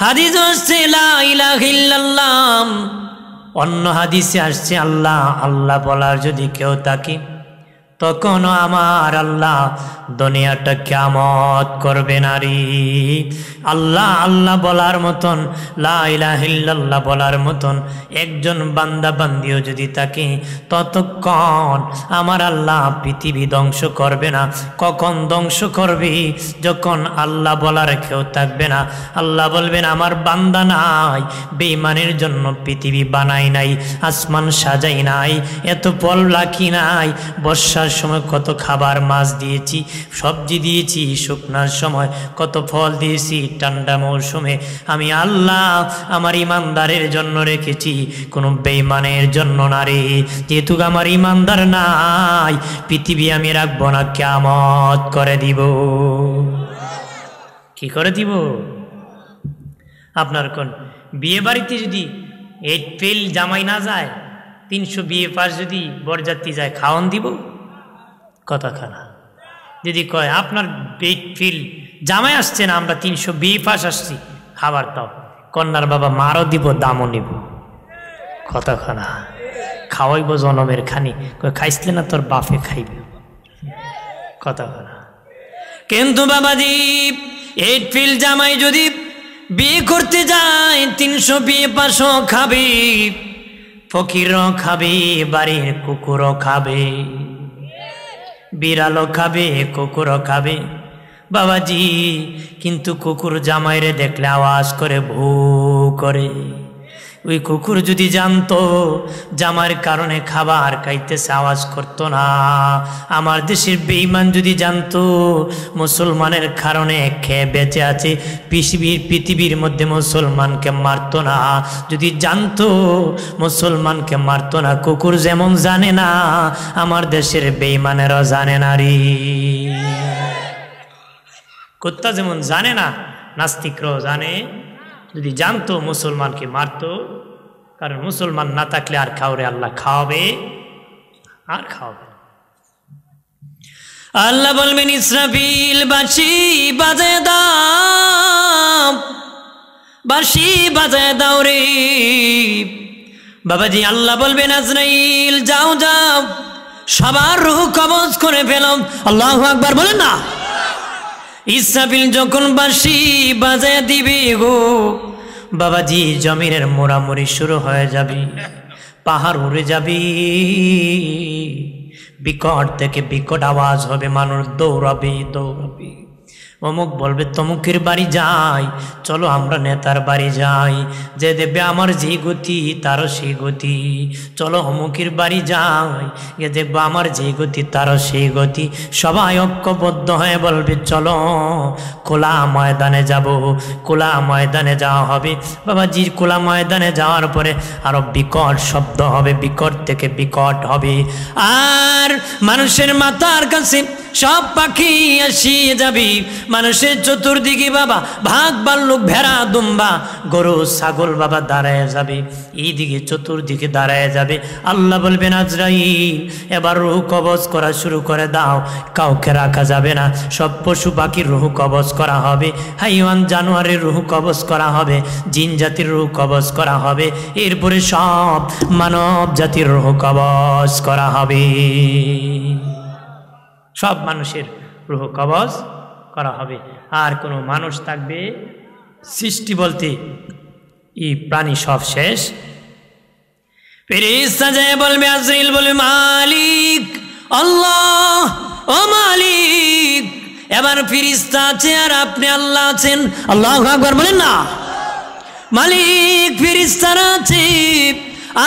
হাদিস আসছে লা ইলাহা ইল্লাল্লাহ, অন্য হাদিসে আসছে আল্লাহ আল্লাহ বলার যদি কেউ থাকে তখন আমার আল্লাহ দুনিয়াটা কিয়ামত করবে না রে। আল্লাহ আল্লাহ বলার মতন, লা ইলাহা ইল্লাল্লাহ বলার মতন একজন বান্দা বান্দিও যদি থাকে ততক্ষণ আমার আল্লাহ পৃথিবী ধ্বংস করবে না। কখন ধ্বংস করবে? যখন আল্লাহ বলার কেউ থাকবে না। আল্লাহ বলবেন আমার বান্দা নাই, বেঈমানের জন্য পৃথিবী বানাই নাই, আসমান সাজাই নাই, এত ফল রাখি নাই, বর্ষার সময় কত খাবার মাছ দিয়েছি, সবজি দিয়েছি, শুকনার সময় কত ফল দিয়েছি, ঠান্ডা মৌসুমে আমি আল্লাহ আমার ইমানদারের জন্য রেখেছি, কোনো বেঈমানের জন্য না রে। যেহেতু আমার ইমানদার নাই, পৃথিবী আমি রাখবো না, কিয়ামত করে দিব। কি করে দিব? আপনার কোন বিয়ে বাড়িতে যদি 8 ফেল জামাই না যায়, 300 বিয়ে পাস যদি বরযাত্রী যায়, খাওয়ান দিব? কথাখানা যদি কয় আপনার 8 ফেল জামাই আসছে না, আমরা 300 বিয়ে পাস আসছি, খাবার দাও, কন্যার বাবা মারও দিব, দামও নিব। কথাখানা খাওয়াইব জনমের খানি, খাইসলে না তোর বাপে খাইবে। কথাখানা কিন্তু বাবাজি 8 ফেল জামাই যদি বিয়ে করতে যায়, 300 বিয়ে পাশও খাবে, ফকিরও খাবে, বাড়ির কুকুরও খাবে, বিড়ালও খাবে, কুকুরও খাবে বাবাজি। কিন্তু কুকুর জামাইরে দেখলে আওয়াজ করে, ভু করে। ওই কুকুর যদি জানতো জামার কারণে খাবার খাইতেছে, আওয়াজ করতো না। আমার দেশের বেঈমান যদি জানতো মুসলমানের কারণে খেয়ে বেঁচে আছে, পৃথিবীর মধ্যে মুসলমানকে মারতো না। যদি জানতো মুসলমানকে মারতো না। কুকুর যেমন জানে না, আমার দেশের বেঈমানেরও জানে না রে। কুত্তা যেমন জানে না, নাস্তিকরাও জানে। যদি জানতো মুসলমানকে মারতো, কারণ মুসলমান না থাকলে আর খাওয়ারে আল্লাহ খাওয়াবে আর খাওয়াবে। আল্লাহ বলবেন ইসরাফিল বাঁশি বাজায় দাও, বাঁশি বাজায় দাও রে বাবাজি। আল্লাহ বলবেন আজরাইল যাও যাও, সবার রূহ কবজ করে ফেলো। আল্লাহু আকবার বলেন না। ইসরাফিল যখন বাঁশি বাজায় দিবে গো বাবাজি, জমিনের মোড়ামুড়ি শুরু হয়ে যাবে, পাহাড় উড়ে যাবে, বিকট থেকে বিকট আওয়াজ হবে, মানুষ দৌড়াবে দৌড়াবে। অমুক বলবে তমুকের বাড়ি যাই, চলো আমরা নেতার বাড়ি যাই, যে দেবে আমার যে গতি তারও সেই গতি, চলো অমুকের বাড়ি যাই, যে দেখবো আমার যে গতি তারও সেই গতি। সবাই ঐক্যবদ্ধ হয়ে বলবে চলো খোলা ময়দানে যাব। খোলা ময়দানে যাওয়া হবে বাবাজি। খোলা ময়দানে যাওয়ার পরে আরো বিকট শব্দ হবে, বিকট থেকে বিকট হবে, আর মানুষের মাথার কাছে সব পাখি আসিয়ে যাবি। মানুষের চতুর্দিকে বাবা ভাগ ভাল্লুক, ভেড়া, দুম্বা, গরু, ছাগল বাবা দাঁড়ায় যাবে, এইদিকে চতুর্দিকে দাঁড়ায় যাবে। আল্লাহ বলবেন আজরাইল এবার রূহ কবজ করা শুরু করে দাও। কাউকে রাখা যাবে না, সব পশু পাখির রূহ কবজ করা হবে, হাইওয়ান জানোয়ারের রূহ কবজ করা হবে, জিন জাতির রূহ কবজ করা হবে, এরপরে সব মানব জাতির রূহ কবজ করা হবে। সব মানুষের রূহ কবজ করা হবে, আর কোনো মানুষ থাকবে সৃষ্টি বলতে এই প্রাণী সব শেষ। ফেরেশতা যায় বলবে, আজরাইল বলবে মালিক আল্লাহ, ও মালিক। এবার ফেরেশতা আছে আর আপনি আল্লাহ আছেন। আল্লাহু আকবার বলেন না। মালিক ফেরেশতারা আছে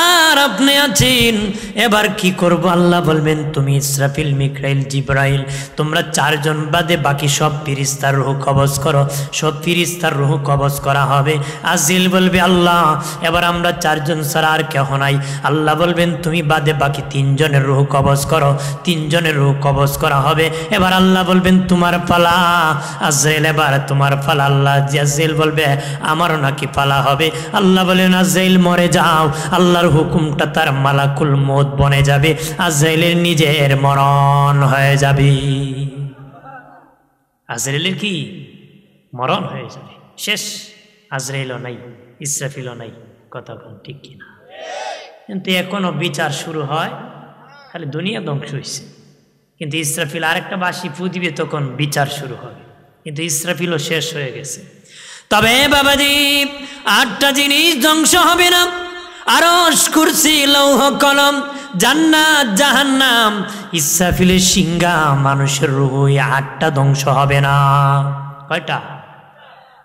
আর আপনি আছেন, এবার কি করব? আল্লাহ বলবেন তুমি ইসরাফিল, মিকাইল, জিবরাইল, তোমরা 4 জন বাদে বাকি সব ফেরেশতার রূহ কবজ করো। সব ফেরেশতার রূহ কবজ করা হবে। আজরাইল বলবে আল্লাহ এবার আমরা 4 জন ছাড়া আর কেহ নাই। আল্লাহ বলবেন তুমি বাদে বাকি 3 জনের রূহ কবজ করো। 3 জনের রূহ কবজ করা হবে। এবার আল্লাহ বলবেন তোমার পালা। আজরাইল এবার তোমার পালা। আল্লাহ আজরাইল বলবে আমারও নাকি পালা হবে। আল্লাহ বলেন আজরাইল মরে যাও। আল্লাহর হুকুমটা তার মালাকুল মউত বনে যাবে, আজরাইলের নিজের মরণ হয়ে যাবে। আজরাইলের কি মরণ হয়ে যাবে, শেষ। আজরাইলও নাই, ইসরাফিলও নাই। কথা কোন ঠিক কিনা? কিন্তু এখনো বিচার শুরু হয়, খালি দুনিয়া ধ্বংস হয়েছে, কিন্তু ইসরাফিল আরেকটা বাঁশি ফু দিবে, তখন বিচার শুরু হবে, কিন্তু ইসরাফিলও শেষ হয়ে গেছে। তবে বাবাজি 8টা জিনিস ধ্বংস হবে না, আরশ, কুরসি, লৌহ কলম, জান্নাত, জাহান্নাম, ইসরাফিলের সিংহা, মানুষের রূহ, 8টা ধ্বংস হবে না। কয়টা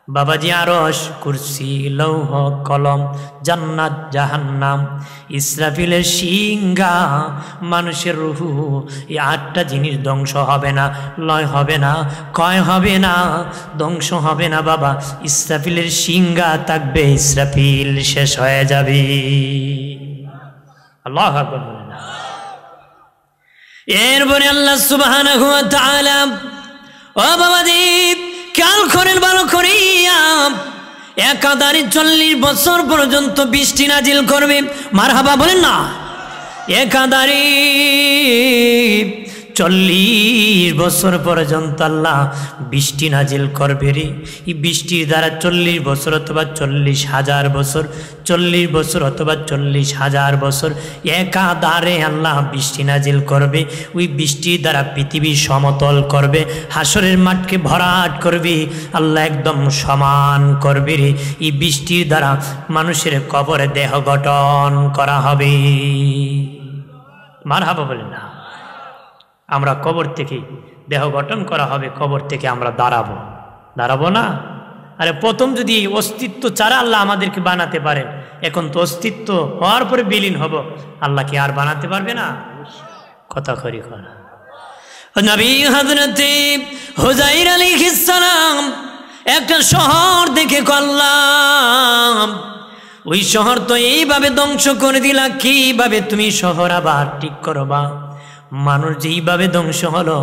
বাবাজি? আরশ, কুরসি, লৌহ কলম, জান্নাত, জাহান্নাম, ইসরাফিলের সিংহা, মানুষের রূহ, এই 8টা জিনিস ধ্বংস হবে না, লয় হবে না, ক্ষয় হবে না, ধ্বংস হবে না বাবা। ইসরাফিলের সিংহা থাকবে, ইসরাফিল শেষ হয়ে যাবে। আল্লাহু আকবার। এরপরে আল্লাহ সুবহানাহু ওয়া তাআলা, ও বাবাজি খেয়াল করেন ভালো করিয়া, একাধারে 40 বছর পর্যন্ত বৃষ্টি নাজিল করবে। মারহাবা বলেন না। একাধারে 40 বছর পর্যন্ত আল্লাহ বৃষ্টি নাজিল করবে রে। এই বৃষ্টির দ্বারা 40 বছর অথবা 40,000 বছর, 40 বছর অথবা 40,000 বছর একাধারে আল্লাহ বৃষ্টি নাজিল করবে। ওই বৃষ্টির দ্বারা পৃথিবী সমতল করবে, হাসরের মাঠকে ভরাট করবে, আল্লাহ একদম সমান করবে রে। এই বৃষ্টির দ্বারা মানুষের কবরে দেহ গঠন করা হবে। মারহাবা বলেন না। আমরা কবর থেকে দেহ গঠন করা হবে, কবর থেকে আমরা দাঁড়াবো না। আরে প্রথম যদি অস্তিত্ব ছাড়া আল্লাহ আমাদেরকে বানাতে পারেন, এখন তো অস্তিত্ব হওয়ার পরে বিলীন হব, আল্লাহ কি আর বানাতে পারবে না? কথা করি করা। নবী হযরতে হুযায়র আলাইহিস সালাম একটা শহর দেখে করলাম, ওই শহর তো এইভাবে ধ্বংস করে দিলা, কিভাবে তুমি শহর আবার ঠিক করবা? মানুষ যেইভাবে ধ্বংস হলো,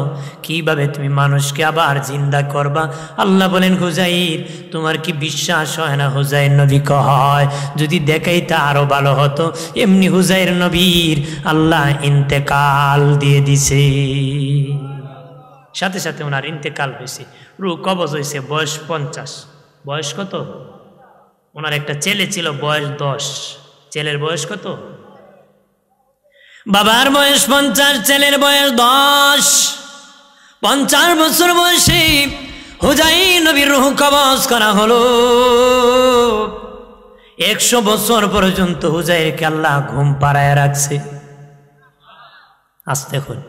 কিভাবে তুমি মানুষকে আবার জিন্দা করবা? আল্লাহ বলেন, হুযায়র তোমার কি বিশ্বাস হয় না? হুযায়র নবী কয়, যদি দেখাইতে আরো ভালো হতো। এমনি হুযায়র নবীর আল্লাহ ইন্তেকাল দিয়ে দিছে, সাথে সাথে ওনার ইন্তেকাল হয়েছে, রূহ কবজ হয়েছে। বয়স 50। বয়স কত? ওনার একটা ছেলে ছিল, বয়স 10। ছেলের বয়স কত? বাবার বয়স 50, ছেলের বয়স 10। 50 বছর বয়সে হুযায়র নবীর রূহ কবজ করা হলো। 100 বছর পর্যন্ত হুযায়রকে আল্লাহ ঘুম পাড়ায় রাখছে। আস্তে খোল,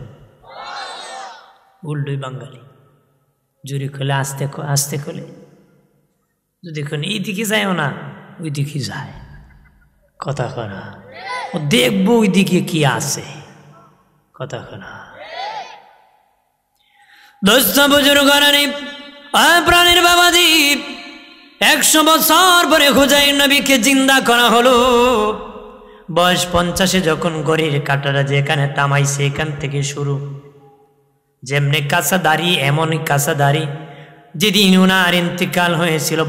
উল্টোই বাঙালি, জোরে খোলে, আস্তে আস্তে খোলে। যদি কোন এইদিকে যায়ও না, ওই দিকে যায়। কথা করা, ও দেখবো ওই দিকে কি আছে। কথা করা। দোস্ত বুজুর্গ প্রাণের বাবাজি, 100 বছর পরে হুযায়র নবীকে জিন্দা করা হলো। বয়স 50-এ যখন ঘড়ির কাঁটাটা যেখানে থামাইছে, এখান থেকে শুরু। যেমনি কাঁচা দাড়ি, এমনই কাঁচা দাড়ি। যেদিন উনার ইন্তেকাল হয়েছিল,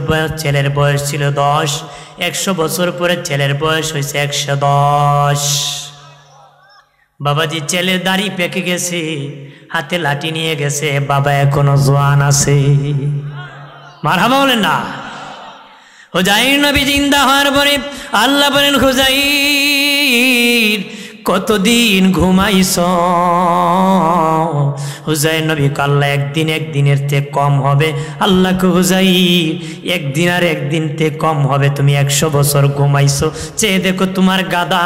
ছেলের বয়স ছিল 10। 100 বছর পরে ছেলের বয়স হয়েছে 110। বাবাজি ছেলের দাড়ি পেকে গেছে, হাতে লাঠি নিয়ে গেছে, বাবা এখনো জওয়ান আছে। মারহাবা বলেন না। হুযায়র নবী জিন্দা হওয়ার পরে আল্লাহ বলেন, হুযায়র কতদিন ঘুমাইছ? হুযায়র নবী আল্লাহ একদিনের থেকে কম হবে। আল্লাহকে, হুযায়র একদিন আর একদিন থেকে কম হবে, তুমি 100 বছর ঘুমাইছো। চেয়ে দেখো তোমার গাদা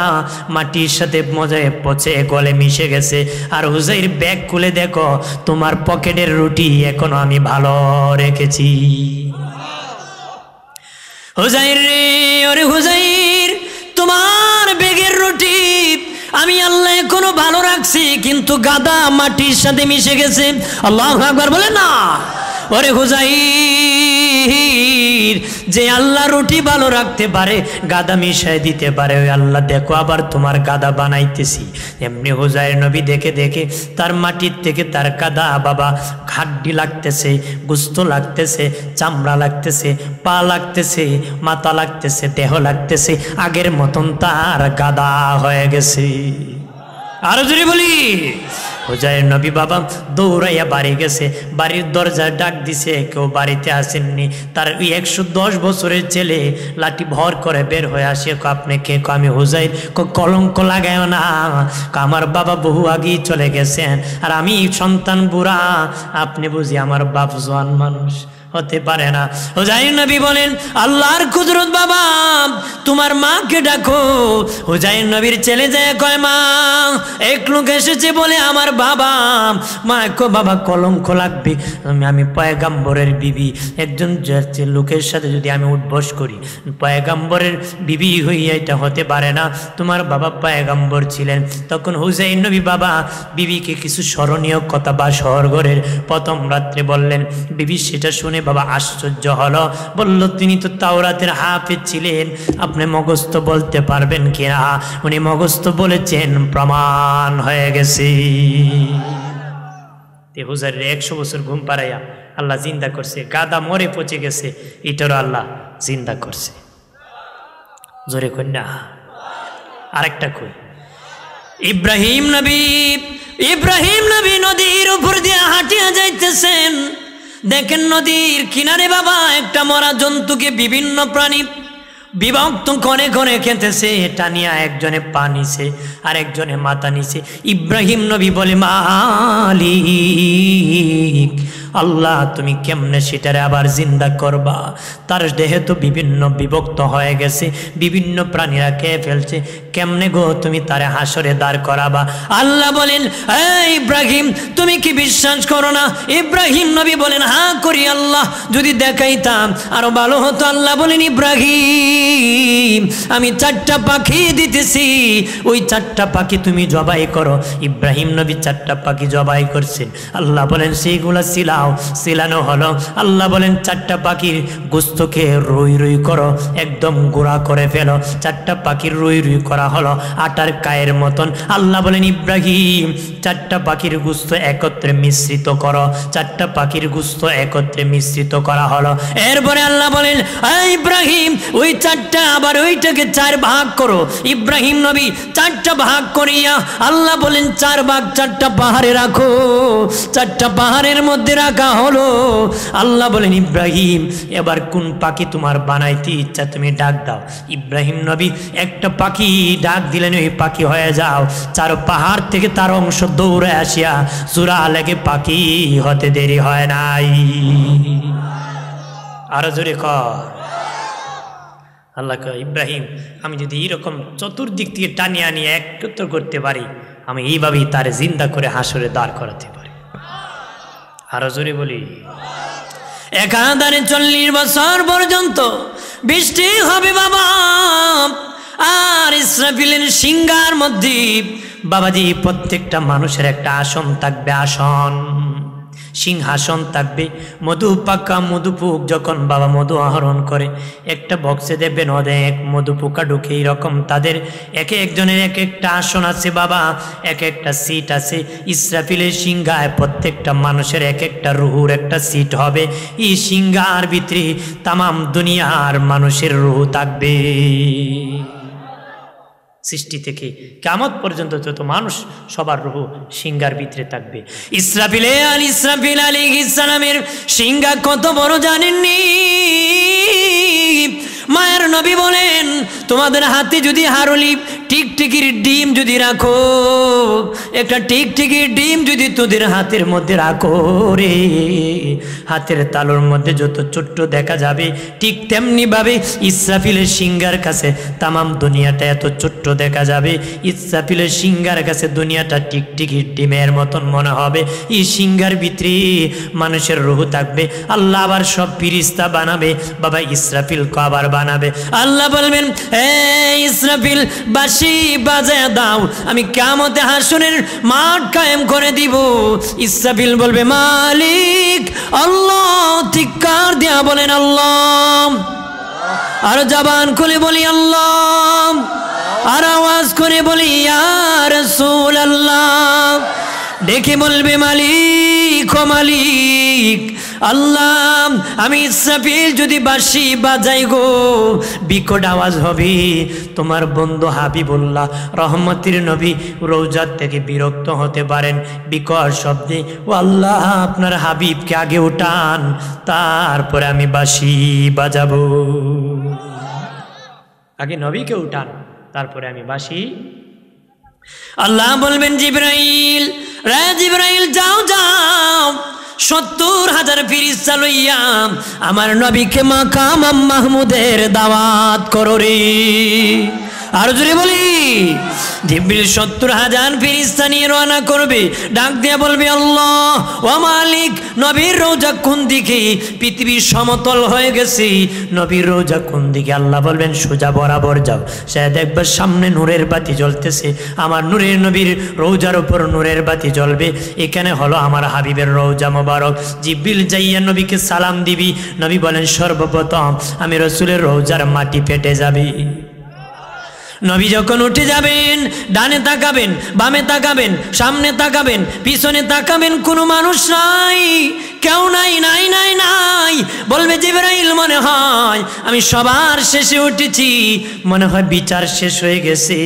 মাটির সাথে মজায় পচে গলে মিশে গেছে। আর হুযায়র ব্যাগ খুলে দেখো, তোমার পকেটের রুটি এখনো আমি ভালো রেখেছি। হুযায়র রে, ওরে হুযায়র, তোমার ব্যাগের রুটি আমি আল্লাহ এখনো ভালো রাখছি, কিন্তু গাদা মাটির সাথে মিশে গেছে। আল্লাহু আকবার বলে না। ওরে হুযায়র, যে আল্লাহ রুটি ভালো রাখতে পারে, গাদা মিশাই দিতে পারে, ওই আল্লাহ দেখো আবার তোমার গাদা বানাইতেছি। এমনি হুযায়র নবী দেখে দেখে তার মাটির থেকে তার গাদা বাবা হাড্ডি লাগতেছে, গোস্ত লাগতেছে, চামড়া লাগতেছে, পা লাগতেছে, মাথা লাগতেছে, দেহ লাগতেছে, আগের মতন তার গাদা হয়ে গেছে। আরো জোরে বলি, হুজাইর নবী বাবা দৌড়াইয়া বাড়ি গেছে, বাড়ির দরজা ডাক দিছে, কেউ বাড়িতে আসেননি। তার 110 বছরের ছেলে লাঠি ভর করে বের হয়ে আসে, আপনি কে? আমি হুজাইর। কলঙ্ক লাগায় না, আমার বাবা বহু আগেই চলে গেছেন, আর আমি সন্তান বুড়া, আপনি বুঝি আমার বাপ জওয়ান মানুষ, হতে পারে না। হুজাইর নবী বলেন, আল্লাহর কুদরত বাবা, তোমার মাকে ডাকো। হুজাইর নবীর ছেলে যায় কয়, মা এক লোক এসেছে বলে আমার বাবা। মা কো বাবা কলঙ্ক লাগবে, আমি পয়গাম্বরের বিবি, একজন লোকের সাথে যদি আমি উঠবস করি, পয়গাম্বরের বিবি হইয়া এটা হতে পারে না, তোমার বাবা পয়গাম্বর ছিলেন। তখন হুজাইর নবী বাবা বিবিকে কিছু স্মরণীয় কথা বা শহর ঘরের প্রথম রাত্রে বললেন। বিবি সেটা শুনে বাবা আশ্চর্য হলো, বলল, তিনি তো তাওরাতের হাফেজ ছিলেন, আপনি মগস্ত বলতে পারবেন কিনা? উনি মগস্ত বলেছেন, প্রমাণ হয়ে গেছে। হুজাইর 100 বছর ঘুম পাড়াইয়া আল্লাহ জিন্দা করছে, গাদা মরে পচে গেছে, এটারও আল্লাহ জিন্দা করছে। জোরে কন্যা আরেকটা কই, ইব্রাহিম নবী নদীর উপর দিয়ে হাঁটিয়া যাইতেছেন, দেখেন নদীর কিনারে বাবা একটা মরা জন্তুকে বিভিন্ন প্রাণী বিভক্ত করে করে খেতেছে, টানিয়া একজনে পা নিছে আর একজনে মাথা নিছে। ইব্রাহিম নবী বলে, মালিক আল্লাহ, তুমি কেমনে সেটারে আবার জিন্দা করবা? তার দেহে তো বিভিন্ন বিভক্ত হয়ে গেছে, বিভিন্ন প্রাণীরা খেয়ে ফেলছে, কেমনে গো তুমি তারে হাসরে দাঁড় করাবা? আল্লাহ বলেন, ইব্রাহিম তুমি কি বিশ্বাস করো না? ইব্রাহিম নবী বলেন, হ্যাঁ করি আল্লাহ, যদি দেখাইতাম আরো ভালো হতো। আল্লাহ বলেন, ইব্রাহিম আমি 4টা পাখি দিতেছি, ওই 4টা পাখি তুমি জবাই করো। ইব্রাহিম নবী 4টা পাখি জবাই করছেন। আল্লাহ বলেন, সেইগুলা সিলানো হলো। আল্লাহ বলেন, 4টা পাখির গোস্তকে রুই রুই করো, একদম গুঁড়া করে ফেলো। 4টা পাখির রুই রুই করা হলো আটার কায়ের মতন। আল্লাহ বলেন, ইব্রাহিম 4টা পাখির গোস্ত একত্রে মিশ্রিত করো। 4টা পাখির গোস্ত একত্রে মিশ্রিত করা হলো। এরপরে আল্লাহ বলেন, ইব্রাহিম ওই 4টা আবার ওইটাকে 4 ভাগ করো। ইব্রাহিম নবী 4টা ভাগ করিয়া আল্লাহ বলেন, 4 ভাগ 4টা পাহাড়ে রাখো। 4টা পাহাড়ের মধ্যে রাখা হলো। আল্লাহ বলেন, ইব্রাহিম এবার কোন পাখি তোমার বানাইতে ইচ্ছা তুমি ডাক দাও। ইব্রাহিম নবী একটা পাখি ডাক দিলেন, ওই পাখি হয়ে যাও। 4 পাহাড় থেকে তার অংশ দৌড়ে আসিয়া চূড়া লেগে পাখি হতে দেরি হয় নাই। আরো জোরে কর। আল্লাহ কয়, ইব্রাহিম আমি যদি এরকম চতুর্দিক থেকে টানিয়ে আনিয়ে একত্র করতে পারি, আমি এইভাবেই তারে জিন্দা করে হাসরে দাঁড় করাতে পারি। আরো জোরে বলি, একাধারে 40 বছর পর্যন্ত বৃষ্টি হবে বাবা। আর ইসরাফিলের সিংহার মধ্যে বাবাজি প্রত্যেকটা মানুষের একটা আসন থাকবে, আসন সিংহাসন থাকবে। মধু পাকা মধুপুক যখন বাবা মধু আহরণ করে, একটা বক্সে দেবেন অনেক মধু পোকা ঢুকে, এইরকম তাদের একে একজনের এক একটা আসন আছে বাবা, এক একটা সিট আছে। ইসরাফিলের সিংহায় প্রত্যেকটা মানুষের এক একটা রুহুর একটা সিট হবে। এই সিংহার ভিতরে তামাম দুনিয়ার মানুষের রুহু থাকবে। সৃষ্টি থেকে কিয়ামত পর্যন্ত যত মানুষ সবার রূহ সিংহার ভিতরে থাকবে। ইসরাফিল আলাইহিস সালামের সিংহা কত বড় জানেননি? মায়ের নবী বলেন, তোমাদের হাতে যদি হারুলি টিকটিকির ডিম যদি রাখো, একটা টিকটিকির ডিম যদি তোদের হাতের মধ্যে রাখো রে, হাতের তালুর মধ্যে যত ছোট্ট দেখা যাবে, ঠিক তেমনি ভাবে ইসরাফিলের সিংহার কাছে তামাম দুনিয়াটা এত ছোট্ট দেখা যাবে। ইসরাফিলের সিংহার কাছে দুনিয়াটা টিকটিকির ডিমের মতন মনে হবে। এই সিংহার ভিতরে মানুষের রূহ থাকবে। আল্লাহ আবার সব ফিরিস্তা বানাবে বাবা, ইসরাফিলকে আবার বানাবে। আল্লাহ বলবেন, ইসরাফিল বাঁশি বাজায় দাও, আমি কিয়ামতে হাসরের মাঠ কায়েম করে দিব। ইসরাফিল বলবে, মালিক আল্লাহ, ধিক্কার দিয়া বলেন আল্লাহ, আর জবান খুলে বলি আল্লাহ, আর আওয়াজ করে বলি ইয়া রাসূলুল্লাহ। ডেকে বলবে মালিক ও মালিক আল্লাহ, আমি ইসরাফিল যদি বাঁশি বাজাই গো, বিকট আওয়াজ হবে। তোমার বন্ধু হাবিবুল্লাহ রহমতের নবী রওজা থেকে বিরক্ত হতে পারেন বিকট শব্দে। ও আল্লাহ, আপনার হাবিবকে আগে উঠান, তারপরে আমি বাঁশি বাজাবো। আগে নবীকে উঠান, তারপরে আমি বাঁশি। আল্লাহ বলবেন জিবরাইল, রে জিবরাইল যাও যাও, 70,000 ফেরেশতা লইয়া আমার নবীকে মাকাম মাহমুদের দাওয়াত করো রে। আর জোরে বলি, জিবরিল 70,000 ফেরেশতা নিয়ে রওনা করবে। ডাক দিয়ে বলবে আল্লাহ ও মালিক, নবীর রওজা কোন দিকে? পৃথিবী সমতল হয়ে গেছে, নবীর রওজা কোন দিকে? আল্লাহ বলবেন সোজা বরাবর যাও। সে দেখবে সামনে নূরের বাতি জ্বলতেছে, আমার নূরের নবীর রওজার উপর নূরের বাতি জ্বলবে। এখানে হলো আমার হাবিবের রওজা মোবারক। জিবরিল যাইয়া নবীকে সালাম দিবি। নবী বলেন সর্বপ্রথম আমি রাসূলের রওজার মাটি পেটে যাবে। নবী যখন উঠে যাবেন, ডানে তাকাবেন, বামে তাকাবেন, সামনে তাকাবেন, পিছনে তাকাবেন, কোনো মানুষ নাই, কেউ নাই, নাই নাই নাই। বলবে জিবরাইল, মনে হয় আমি সবার শেষে উঠেছি, মনে হয় বিচার শেষ হয়ে গেছে,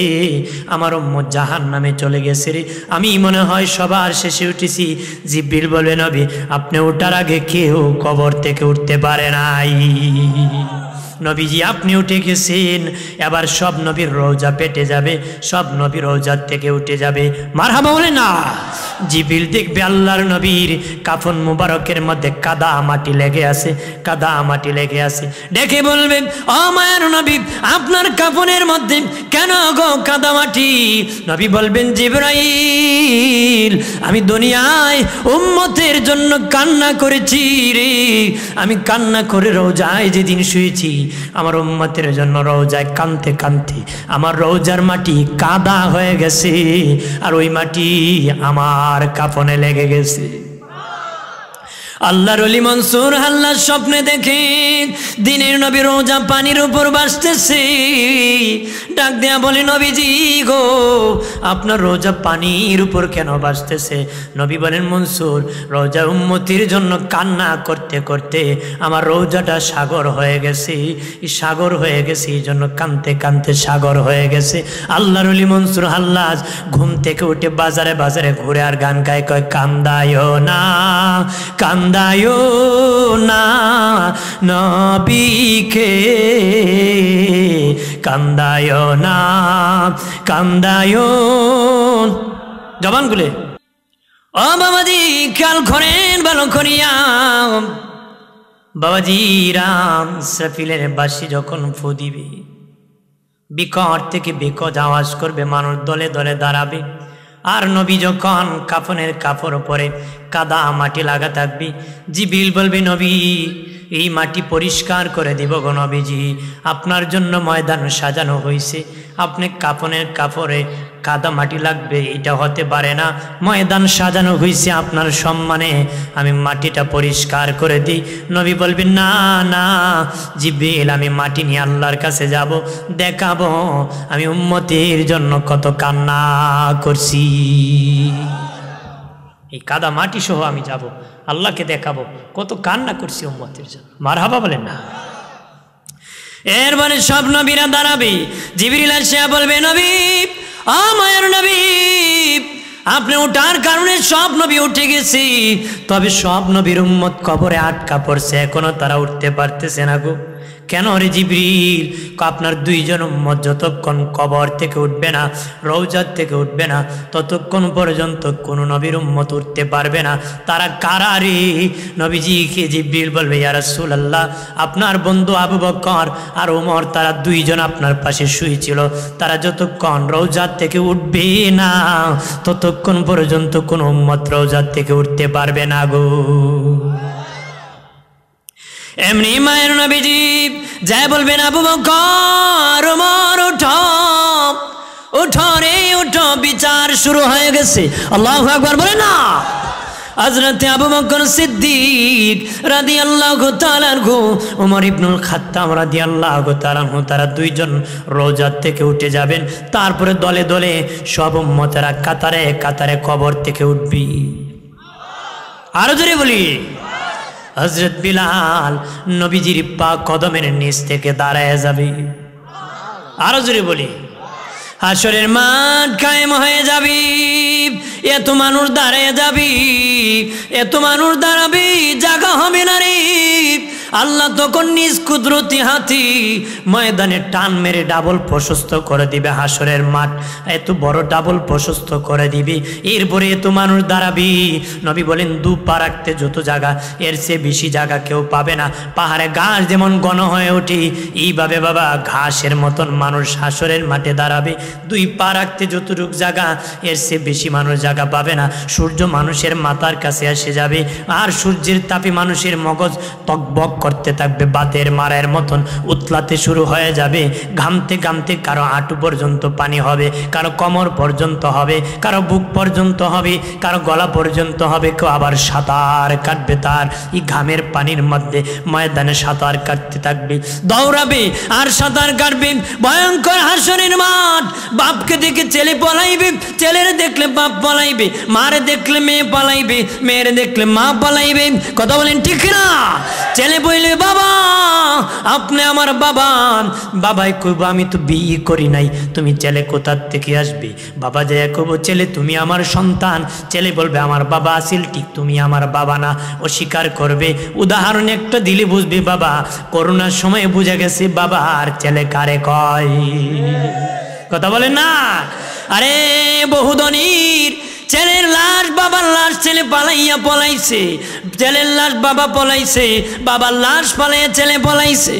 আমার উম্মত জাহান্নামে চলে গেছে রে, আমি মনে হয় সবার শেষে উঠেছি। জিবরিল বলবে নবী, আপনি ওঠার আগে কেউ কবর থেকে উঠতে পারে নাই। নবীজি আপনি উঠে গেছেন, এবার সব নবীর রওজা পেটে যাবে, সব নবীর রওজার থেকে উঠে যাবে। মারহাবা বলে না। জিবরিল দেখবে আল্লাহর নবীর কাফন মুবারকের মধ্যে কাদা মাটি লেগে আছে, কাদা মাটি লেগে আছে। ডেকে বলবে ও মায়ের নবী, আপনার কাফনের মধ্যে কেন গো কাদা মাটি? নবী বলবেন জিবরাইল, আমি দুনিয়ায় উম্মতের জন্য কান্না করেছি রে, আমি কান্না করে রওজায় যেদিন শুয়েছি, আমার উম্মতের জন্য রওজায় কাঁদতে কাঁদতে আমার রওজার মাটি কাদা হয়ে গেছে, আর ওই মাটি আমার কাফনে লেগে গেছে। আল্লাহর ওলি মনসুর আল্লাহ স্বপ্নে দেখে দিনের নবী রওজা পানির উপর ভাসতেছে। ডাক দেয়া বলে নবীজি গো, আপনার রওজা পানির উপর কেন ভাসতেছে? নবী বলেন মনসুর, রওজা উম্মতির জন্য কান্না করতে করতে আমার রওজাটা সাগর হয়ে গেছে, সাগর হয়ে গেছে, এই জন্য কাঁদতে কাঁদতে সাগর হয়ে গেছে। আল্লাহর ওলি মনসুর আল্লাহ ঘুম থেকে উঠে বাজারে বাজারে ঘুরে আর গান গায়, কয় কান্দায়ো না, কান্দায়ো না নবীকে, কান্দায়ো না, কান্দায়ো। জবান গুলে ও বাবাজি খেয়াল করেন ভালো করিয়া। বাবাজি রাম ইসরাফিলের বাঁশি যখন ফু দিবে, বিকট থেকে বিকট আওয়াজ করবে, মানুষ দলে দলে দাঁড়াবে। আর নবী যখন কাফনের কাপড় পরে কাদা মাটি লাগা থাকবে, জিবরিল বলবে নবী এই মাটি পরিষ্কার করে দিব গো নবীজি, আপনার জন্য ময়দান সাজানো হয়েছে, আপনি কাফনের কাপড়ে কাদা মাটি লাগবে এটা হতে পারে না, ময়দান সাজানো হয়েছে আপনার সম্মানে, আমি মাটিটা পরিষ্কার করে দিই। নবী বলবেন না না জিবরিল, আমি মাটি নিয়ে আল্লাহর কাছে যাব, দেখাবো আমি উম্মতের জন্য কত কান্না করছি। এই কাদা মাটি সহ আমি যাব, আল্লাহকে দেখাবো কত কান্না করছি উম্মতের জন্য। মারহাবা বলেন না। এরপরে সব নবীরা দাঁড়াবে, জিবরিল এসে বলবে নবী, ও মায়ের নবী, আপনি ওঠার কারণে সব নবী উঠে গেছি, তবে সব নবীর উম্মত কবরে আটকা পড়ছে, এখনো তারা উঠতে পারতেছে না গো। কেন রে জিবরিল? আপনার দুইজন উম্মত যতক্ষণ কবর থেকে উঠবে না, রওজা থেকে উঠবে না, ততক্ষণ পর্যন্ত কোনো নবীর উম্মত উঠতে পারবে না। তারা কারা রে? নবীজিকে জিবরিল বলবে ইয়া রাসূলুল্লাহ, আপনার বন্ধু আবু বকর আর ওমর, তারা দুইজন আপনার পাশে শুয়েছিল, তারা যতক্ষণ রওজা থেকে উঠবে না ততক্ষণ পর্যন্ত কোনো উম্মত রওজা থেকে উঠতে পারবে না গো। এমনি মায়ের নবীজি যাই বলবেন আবু বকর ওমর, উঠো উঠো রে উঠো, বিচার শুরু হয়ে গেছে। আল্লাহু আকবার বলে না। হযরত আবু বকর সিদ্দিক রাদিয়াল্লাহু তাআলা আনহু, ওমর ইবনুল খাত্তাব রাদিয়াল্লাহু তাআলা আনহু, তারা দুইজন রওজা থেকে উঠে যাবেন। তারপরে দলে দলে সব উম্মতেরা কাতারে কাতারে কবর থেকে উঠবি। আরো জোরে বলি। হযরত বিলাল নবীজির পাক কদমের নিচ থেকে দাঁড়ায় যাবে। আরো জোরে বলি। হাসরের মাঠ কায়েম হয়ে যাবি, এত মানুষ দাঁড়িয়ে যাবি, এত মানুষ দাঁড়াবি, জায়গা হবে না রে। আল্লাহ তখন নিজ কুদরতি হাতি ময়দানে টান মেরে ডাবল প্রশস্ত করে দিবে। হাসরের মাঠ এত বড় ডাবল প্রশস্ত করে দিবি, এরপরে এত মানুষ দাঁড়াবি। নবী বলেন দু পা রাখতে যত জায়গা, এর চেয়ে বেশি জায়গা কেউ পাবে না। পাহাড়ে ঘাস যেমন ঘন হয়ে ওঠে, এইভাবে বাবা ঘাসের মতন মানুষ হাসরের মাঠে দাঁড়াবে। দুই পা রাখতে যতটুক জায়গা, এর চেয়ে বেশি মানুষ জায়গা পাবে না। সূর্য মানুষের মাথার কাছে এসে যাবে, আর সূর্যের তাপে মানুষের মগজ তকবক করতে থাকবে, বাতের মারের মতন উতলাতে শুরু হয়ে যাবে। ঘামতে ঘামতে কারো হাঁটু পর্যন্ত পানি হবে, কারো কোমর পর্যন্ত হবে, কারো বুক পর্যন্ত হবে, কারো গলা পর্যন্ত হবে। কেউ আবার সাঁতার কাটবে, তার এই ঘামের পানির মধ্যে ময়দানে সাঁতার কাটতে থাকবে, দৌড়াবে আর সাঁতার কাটবে। ভয়ঙ্কর হাসরের মাঠ। বাপকে দেখে ছেলে পলাইবে, ছেলের দেখলে বাপ পলাইবে, মারে দেখলে মেয়ে পালাইবে, মেয়ের দেখলে মা পালাইবে। কথা বলেন ঠিক না? ছেলে বললে বাবা আপনি আমার বাবা, বাবাই কইব আমি তো বিয়ে করি নাই, তুমি ছেলে কোথার থেকে আসবে? বাবা যায় কইব ছেলে তুমি আমার সন্তান। ছেলে বলবে আমার বাবা আসিল ঠিক, তুমি আমার বাবা না। অস্বীকার করবে। উদাহরণ একটা দিলে বুঝবে বাবা। করোনার সময় বুঝে গেছে বাবা আর ছেলে কারে কয়। কথা বলেন না? আরে বহুদনীর ছেলের লাশ বাবার লাশ ছেলে পালাইয়া পলাইছে, ছেলের লাশ বাবা পলাইছে, বাবার লাশ পালাইয়া ছেলে পলাইছে।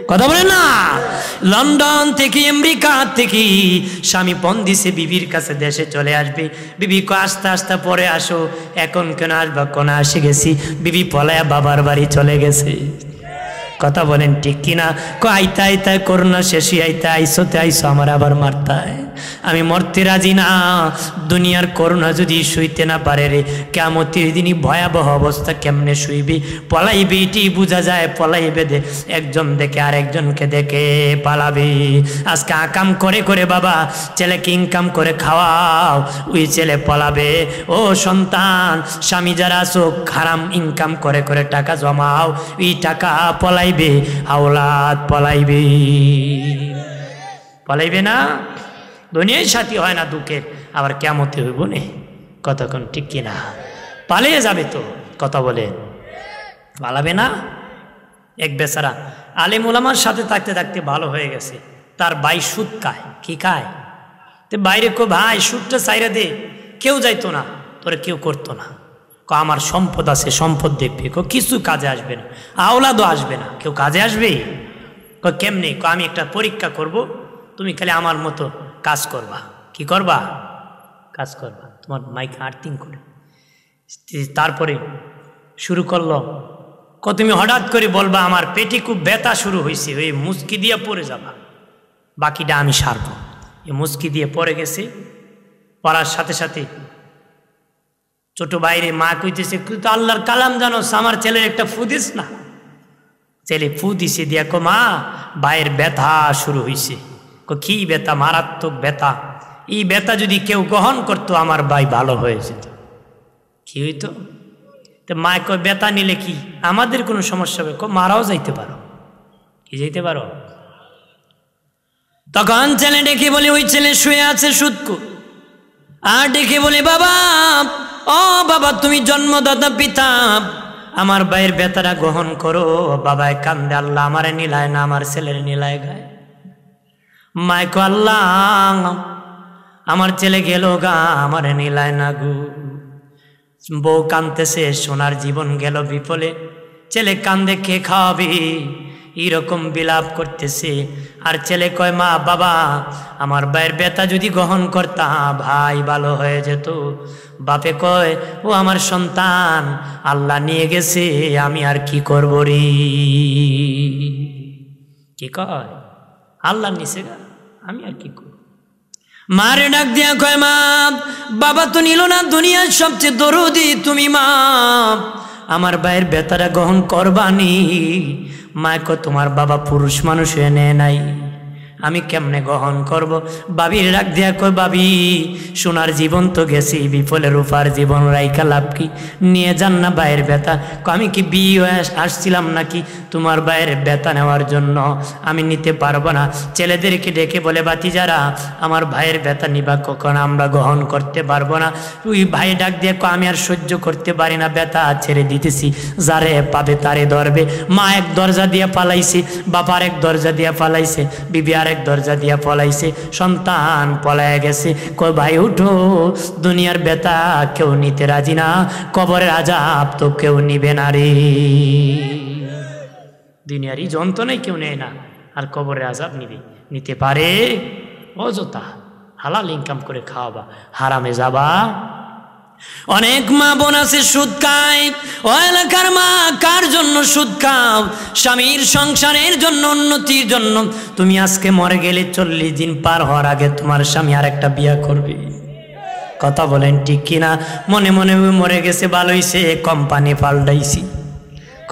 কথা বলে না? লন্ডন থেকে আমেরিকা থেকে স্বামী ফোন দিছে বিবির কাছে দেশে চলে আসবে। বিবি কো আস্তে আস্তে পরে আসো, এখন কেন আসবা? কোন আসে গেছি। বিবি পলায়া বাবার বাড়ি চলে গেছে। কথা বলেন ঠিক কিনা? কো আইতা আইতা করোনা শেষে আইতা আইসোতে আইসো আমার আবার মারতায়, আমি মরতে রাজি না। দুনিয়ার করোনা যদি শুইতে না পারে রে, কিয়ামতের দিনই ভয়াবহ অবস্থা কেমনে শুইবি? পলাইবি, এটি বোঝা যায়। পলাইবে দে, একজন দেখে আরেকজনকে দেখে পালাবি। আজকে আকাম করে করে বাবা ছেলেকে ইনকাম করে খাওয়াও, ওই ছেলে পলাবে। ও সন্তান, স্বামী যারা আছো হারাম ইনকাম করে করে টাকা জমাও, এই টাকা পলাইবে, আওলাদ পলাইবে। পলাইবে না? দুনিয়ায় সাথী হয় না দুঃখের, আবার কিয়ামতে হইব নে। কতক্ষণ ঠিক কিনা? পালিয়ে যাবে তো। কথা বলে পালাবে না? এক বেচারা আলেম ওলামার সাথে থাকতে থাকতে ভালো হয়ে গেছে, তার ভাই সুদ খায়। কি খায়? তো বাইরে কো ভাই সুদটা চাইরা দে, কেউ যাইতো না, তোরে কেউ করতো না। ক আমার সম্পদ আছে, সম্পদ দেখবে। কো কিছু কাজে আসবে না, আওলাদও আসবে না, কেউ কাজে আসবে? ক কেমনে? ক আমি একটা পরীক্ষা করব, তুমি খালি আমার মতো কাজ করবা। কি করবা? কাজ করবা। তোমার মাইক আর্থিং করে তারপরে শুরু করলো। ক তুমি হঠাৎ করে বলবা আমার পেটে খুব ব্যথা শুরু হয়েছে, ওই মুচকি দিয়ে পড়ে যাবা, বাকিটা আমি সারবো। এই মুচকি দিয়ে পড়ে গেছে। পড়ার সাথে সাথে ছোট বাইরে মা কইতেছে তুই তো আল্লাহর কালাম জানো, আমার ছেলের একটা ফু দিস না। ছেলে ফু দিছে, দিয়া কো মা ভাইয়ের ব্যথা শুরু হয়েছে। কি ব্যথা? মারাত্মক ব্যথা। এই ব্যথা যদি কেউ গ্রহণ করতো আমার ভাই ভালো হয়ে যেত। কি হইতো? তো মা কয় ব্যথা নিলে কি আমাদের কোনো সমস্যা হবে? মারাও যাইতে পারো। কি যাইতে পারো? তখন ছেলে ডেকে বলে, ওই ছেলে শুয়ে আছে সুদকু, আর ডেকে বলে বাবা, ও বাবা তুমি জন্মদাতা পিতা, আমার ভাইয়ের ব্যথাটা গ্রহণ করো। বাবায় কান্দে, আল্লাহ আমারে নিলায় না, আমার ছেলের নিলায় গায়। মাইকো আল্লাহ আমার ছেলে গেল গা, আমারে নিলায় না গু। বউ কান্দতেছে, সোনার জীবন গেল বিফলে। ছেলে কান্দে, কে খাওয়াবি? এইরকম বিলাপ করতেছে। আর ছেলে কয় মা বাবা আমার ভাইয়ের ব্যথা যদি গ্রহণ করতাম ভাই ভালো হয়ে যেত। বাপে কয় ও আমার সন্তান, আল্লাহ নিয়ে গেছে, আমি আর কি করব রে? কি কয়? আল্লাহ নিছে গা, আমি আর কি করব? মারে ডাক দিয়া কয়, মা বাবা তো নিল না, দুনিয়ার সবচেয়ে দরদি তুমি মা, আমার ভাইয়ের বেতাটা গ্রহণ করবানি। মায় কয়, তোমার বাবা পুরুষ মানুষ হয়ে নেয় নাই, আমি কেমনে গ্রহণ করব? বাবির ডাক দিয়া কয়, বাবি সোনার জীবন তো গেছি, বিফলে রূপার জীবন রাইকা লাভ কি? নিয়ে যান না ভাইয়ের বেতা। আমি কি বিয়ে হয়ে আসছিলাম নাকি তোমার ভাইয়ের বেতা নেওয়ার জন্য? আমি নিতে পারবো না। ছেলেদেরকে ডেকে বলে, বাতিজারা আমার ভাইয়ের বেতা নিবা কখন? আমরা গ্রহণ করতে পারবো না। ওই ভাই ডাক দিয়ে কয়, আমি আর সহ্য করতে পারি না, বেতা ছেড়ে দিতেছি, যারে পাবে তারে ধরবে। মা এক দরজা দিয়ে পালাইছে, বাবার এক দরজা দিয়ে পালাইছে, বিবি আরেক দরজা দিয়া পলাইছে, সন্তান পলায় গেছে। কই ভাই উঠো, দুনিয়ার বেতা কেউ নিতে রাজি না, কবরের আযাব তো কেউ নিবে না রে। দুনিয়ারই যন্ত্রণাই কেউ নেয় না, আর কবরের আযাব নিতে পারে? অযথা হালাল ইনকাম করে খাওয়াবা, হারামে যাবা। অনেক মা বোন আছে সুদ খায়। ও এলাকার মা, কার জন্য সুদ খাও? স্বামীর সংসারের জন্য, উন্নতির জন্য। তুমি আজকে মরে গেলে 40 দিন পার হওয়ার আগে তোমার স্বামী আর একটা বিয়ে করবে। কথা বলেন ঠিক কিনা? মনে মনে মরে গেছে, ভালো হইছে, কোম্পানি পাল্টাইছি।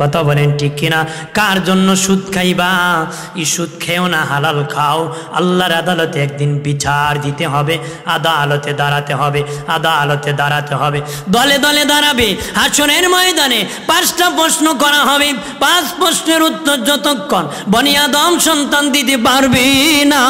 কথা বলেন ঠিক কিনা? কার জন্য সুদ খাইবা? এই সুদ খেও না, হালাল খাও। আল্লাহর আদালতে একদিন বিচার দিতে হবে, আদালতে দাঁড়াতে হবে, আদালতে দাঁড়াতে হবে। দলে দলে দাঁড়াবে হাসরের ময়দানে, 5টা প্রশ্ন করা হবে। 5 প্রশ্নের উত্তর যতক্ষণ বনি আদম সন্তান দিতে পারবে না,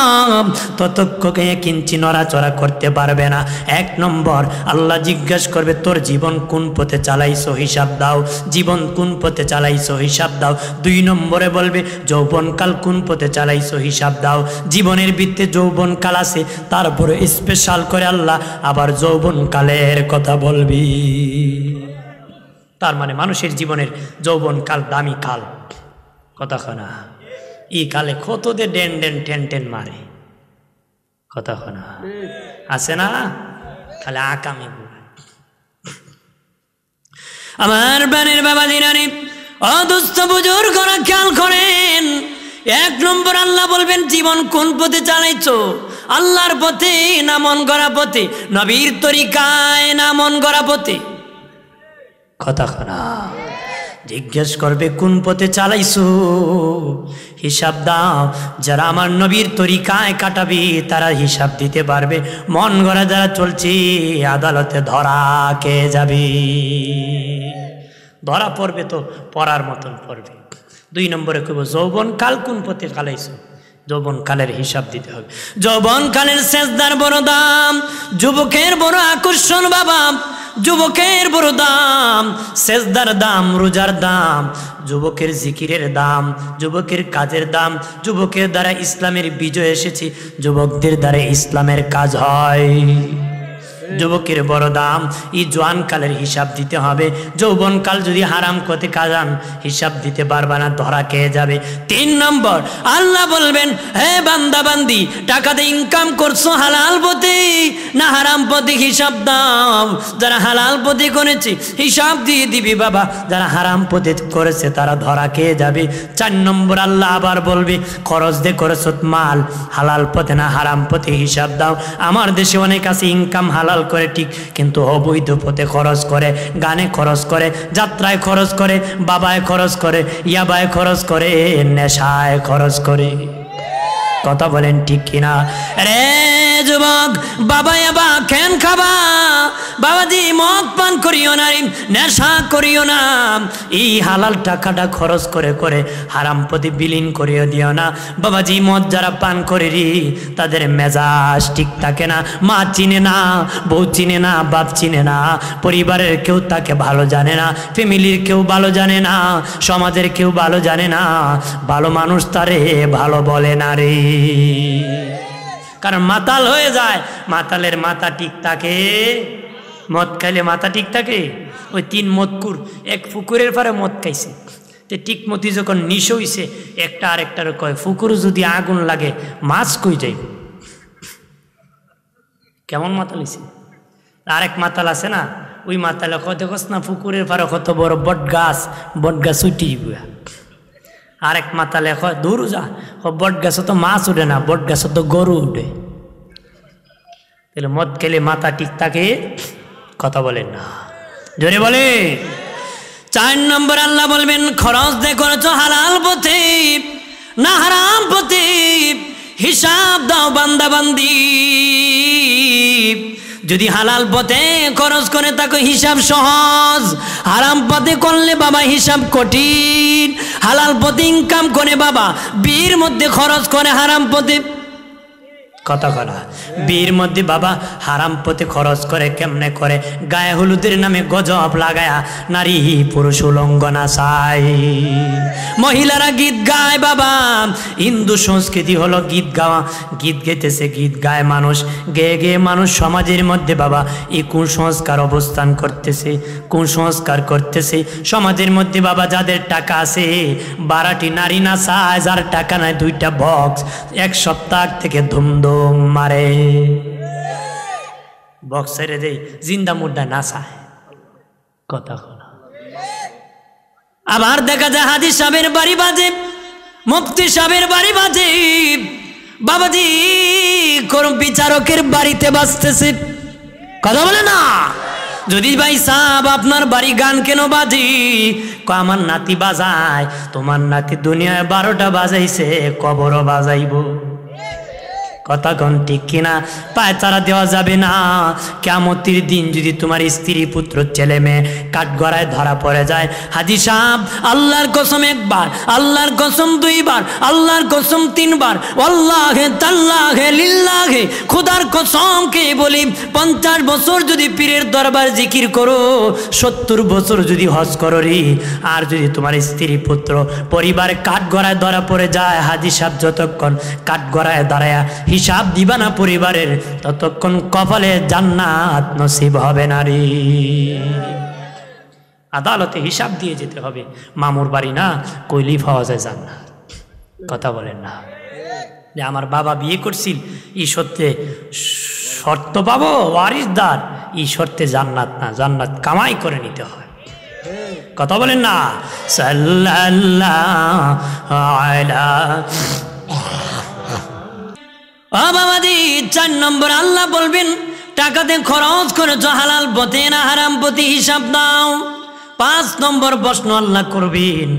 ততক্ষণে কিঞ্চি নড়াচড়া করতে পারবে না। 1 নম্বর, আল্লাহ জিজ্ঞাসা করবে, তোর জীবন কোন পথে চালাইছো হিসাব দাও। জীবন কোন পথে চালাইছো হিসাব দাও। 2 নম্বরে বলবে, যৌবনকাল কোন পথে চালাইছো হিসাব দাও। জীবনের ভিত্তিতে যৌবনকাল আছে, তারপরে স্পেশাল করে আল্লাহ আবার যৌবনকালের কথা বলবি। তার মানে মানুষের জীবনের যৌবনকাল দামি কাল। কথা না, এই কালে কতদের ডেন ডেন টেন টেন মারে। কথা না, আছে না? খালি আকামি। আমার বানের বাবা দিনানি, অদুস্থ বুজুর্গরা খেয়াল করেন। 1 নম্বর আল্লাহ বলবেন, জীবন কোন পথে চালাইছো? আল্লাহর পথে না মন গড়া পথে? নবীর তরিকায় না মন গড়া পথে? কথা না, জিজ্ঞেস করবে কোন পথে চালাইছো, হিসাব দাও। যারা আমার নবীর তরিকায় কাটাবি তারা হিসাব দিতে পারবে। মন গড়া যারা চলছে, আদালতে ধরা কে যাবি? ধরা পড়বে তো পড়ার মতন পড়বে। 2 নম্বরে কইব, যৌবন কাল কোন পথে চালাইছো? যৌবন কালের হিসাব দিতে হবে। যৌবন কালের সেজদার বড় দাম, যুবকের বড় আকর্ষণ বাবা। যুবকের বড় দাম, সেজদার দাম, রোজার দাম, যুবকের জিকিরের দাম, যুবকের কাজের দাম। যুবকের দ্বারা ইসলামের বিজয় এসেছে, যুবকদের দ্বারা ইসলামের কাজ হয়। যুবকের বড় দাম। এই জোয়ানকালের হিসাব দিতে হবে। যৌবনকাল যদি হারাম করতে কাজান, হিসাব দিতে পারবা না, ধরা খেয়ে যাবে। 3 নম্বর আল্লাহ বলবেন, হে বান্দা বান্দি, টাকাতে ইনকাম করছো হালাল পথে না হারাম পথে? হিসাব দাও। যারা হালাল পথে করেছে হিসাব দিয়ে দিবি বাবা, যারা হারাম পথে করেছে তারা ধরা খেয়ে যাবে। 4 নম্বর আল্লাহ আবার বলবে, খরচ দিয়ে করেছ মাল হালাল পথে না হারাম পথে? হিসাব দাও। আমার দেশে অনেক আছে ইনকাম হালাল করে ঠিক, কিন্তু অবৈধ পথে খরচ করে, গানে খরচ করে, যাত্রায় খরচ করে, বাবায় খরচ করে, ইয়াবায় খরচ করে, নেশায় খরচ করে। কথা বলেন ঠিক কিনা? রে যুবক, বাবা ইয়াবা কেন খাবা? বাবাজি মদ পান করিও না, নেশা করিও না। এই হালাল টাকাটা খরচ করে করে হারাম পথে বিলীন করিও দিও না। বাবাজি মদ যারা পান করে রি, তাদের মেজাজ ঠিক থাকে না। মা চিনে না, বউ চিনে না, বাপ চিনে না, পরিবারের কেউ তাকে ভালো জানে না, ফ্যামিলির কেউ ভালো জানে না, সমাজের কেউ ভালো জানে না। ভালো মানুষ তারে ভালো বলে না রে, কারণ মাতাল হয়ে যায়। মাতালের মাথা ঠিক থাকে, মদ খাইলে মাথা ঠিক থাকে। ওই 3 মদকুর এক পুকুরের পারে মদ খাইছে, তো ঠিক মতি যখন নিশ হইছে, একটা আরেকটার কয়, পুকুর যদি আগুন লাগে মাছ কই যাই? কেমন মাতাল হইছে? আরেক মাতাল আছে না, ওই মাতালে কত কস না, পুকুরের পারে কত বড় বট গাছ উঠি। আরেক মাতালে কয়, দূর যা, বট গাছে তো মাছ উঠে না, বট গাছে তো গরু উঠে। তাহলে মদ খেলে মাথা ঠিক থাকে? কথা বলেন না, জোরে বলে। 4 নম্বর আল্লাহ বলবেন খরচ দিয়ে করেছো হালাল পথে না হারাম পথে, হিসাব দাও বান্দা বান্দি। যদি হালাল পথে খরচ করে তাকে হিসাব সহজ, হারাম পথে করলে বাবা হিসাব কঠিন। হালাল পথে ইনকাম করে বাবা, বিয়ের মধ্যে খরচ করে হারাম পথে, কথা করা বিয়ের মধ্যে বাবা হারাম পথে খরচ করে। কেমনে করে? গায়ে হলুদের নামে গজব লাগায়া নারী পুরুষ উলঙ্ঘনা চাই। মহিলারা গীত গায় বাবা, হিন্দু সংস্কৃতি হলো গীত গাওয়া। গীত গেতেছে, গীত গায় মানুষ, গেয়ে গেয়ে মানুষ সমাজের মধ্যে বাবা এই কুসংস্কার অবস্থান করতেছে, কুসংস্কার করতেছে সমাজের মধ্যে বাবা। যাদের টাকা আছে 12টি নারী না চায়, যার টাকা নাই 2টা বক্স, 1 সপ্তাহ থেকে ধুমধুম মারে, বক্স ছেড়ে দেয়, জিন্দা মুর্দা না চায়, কথা বলা। আবার দেখা যায় হাজি সাহেবের বাড়ি বাজে, মুফতি সাহেবের বাড়ি বাজে, বাবাজি কোন বিচারকের বাড়িতে বাজতেছে, কথা বলে না। যদি ভাই সাহেব আপনার বাড়ি গান কেন বাজি? আমার নাতি বাজায়। তোমার নাতি দুনিয়ায় 12টা বাজাইছে, কবরও বাজাইব, কথা কোন ঠিক কিনা? পায়ে তারা দেওয়া যাবে না। কিয়ামতের দিন যদি তোমার স্ত্রী পুত্র ছেলে মেয়ে কাঠগড়ায় ধরা পড়ে যায়, হাজি সাহেব আল্লাহর কসম 1 বার, আল্লাহর কসম 2 বার, আল্লাহর কসম 3 বার, ওয়াল্লাহে তাল্লাহে লিল্লাহে খোদার কসম কে বলি, 50 বছর যদি পীরের দরবার জিকির করো, 70 বছর যদি হজ করো রে, আর যদি তোমার স্ত্রী পুত্র পরিবার কাঠগড়ায় ধরা পড়ে যায়, হাজি সাহেব যতক্ষণ কাঠগড়ায় দাঁড়ায় হিসাব দিবা না পরিবারের, ততক্ষণ কপালে জান্নাত নসিব হবে না রে। আদালতে হিসাব দিয়ে যেতে হবে। মামুর বাড়ি না কইলি পাওয়া যায় জান্নাত, কথা বলেন না। যে আমার বাবা বিয়ে করছিল, এই সত্যে শর্ত পাবো ওয়ারিসদার, এই শর্তে জান্নাত না, জান্নাত কামাই করে নিতে হয়, কথা বলেন না। সাল্লাল্লাহু আলা বাবাদি 4 নম্বর আল্লাহ বলবেন টাকাতে খরচ করেছো হালাল পথে না হারাম পথে, হিসাব দাও। 5 নম্বর প্রশ্ন আল্লাহ করবেন,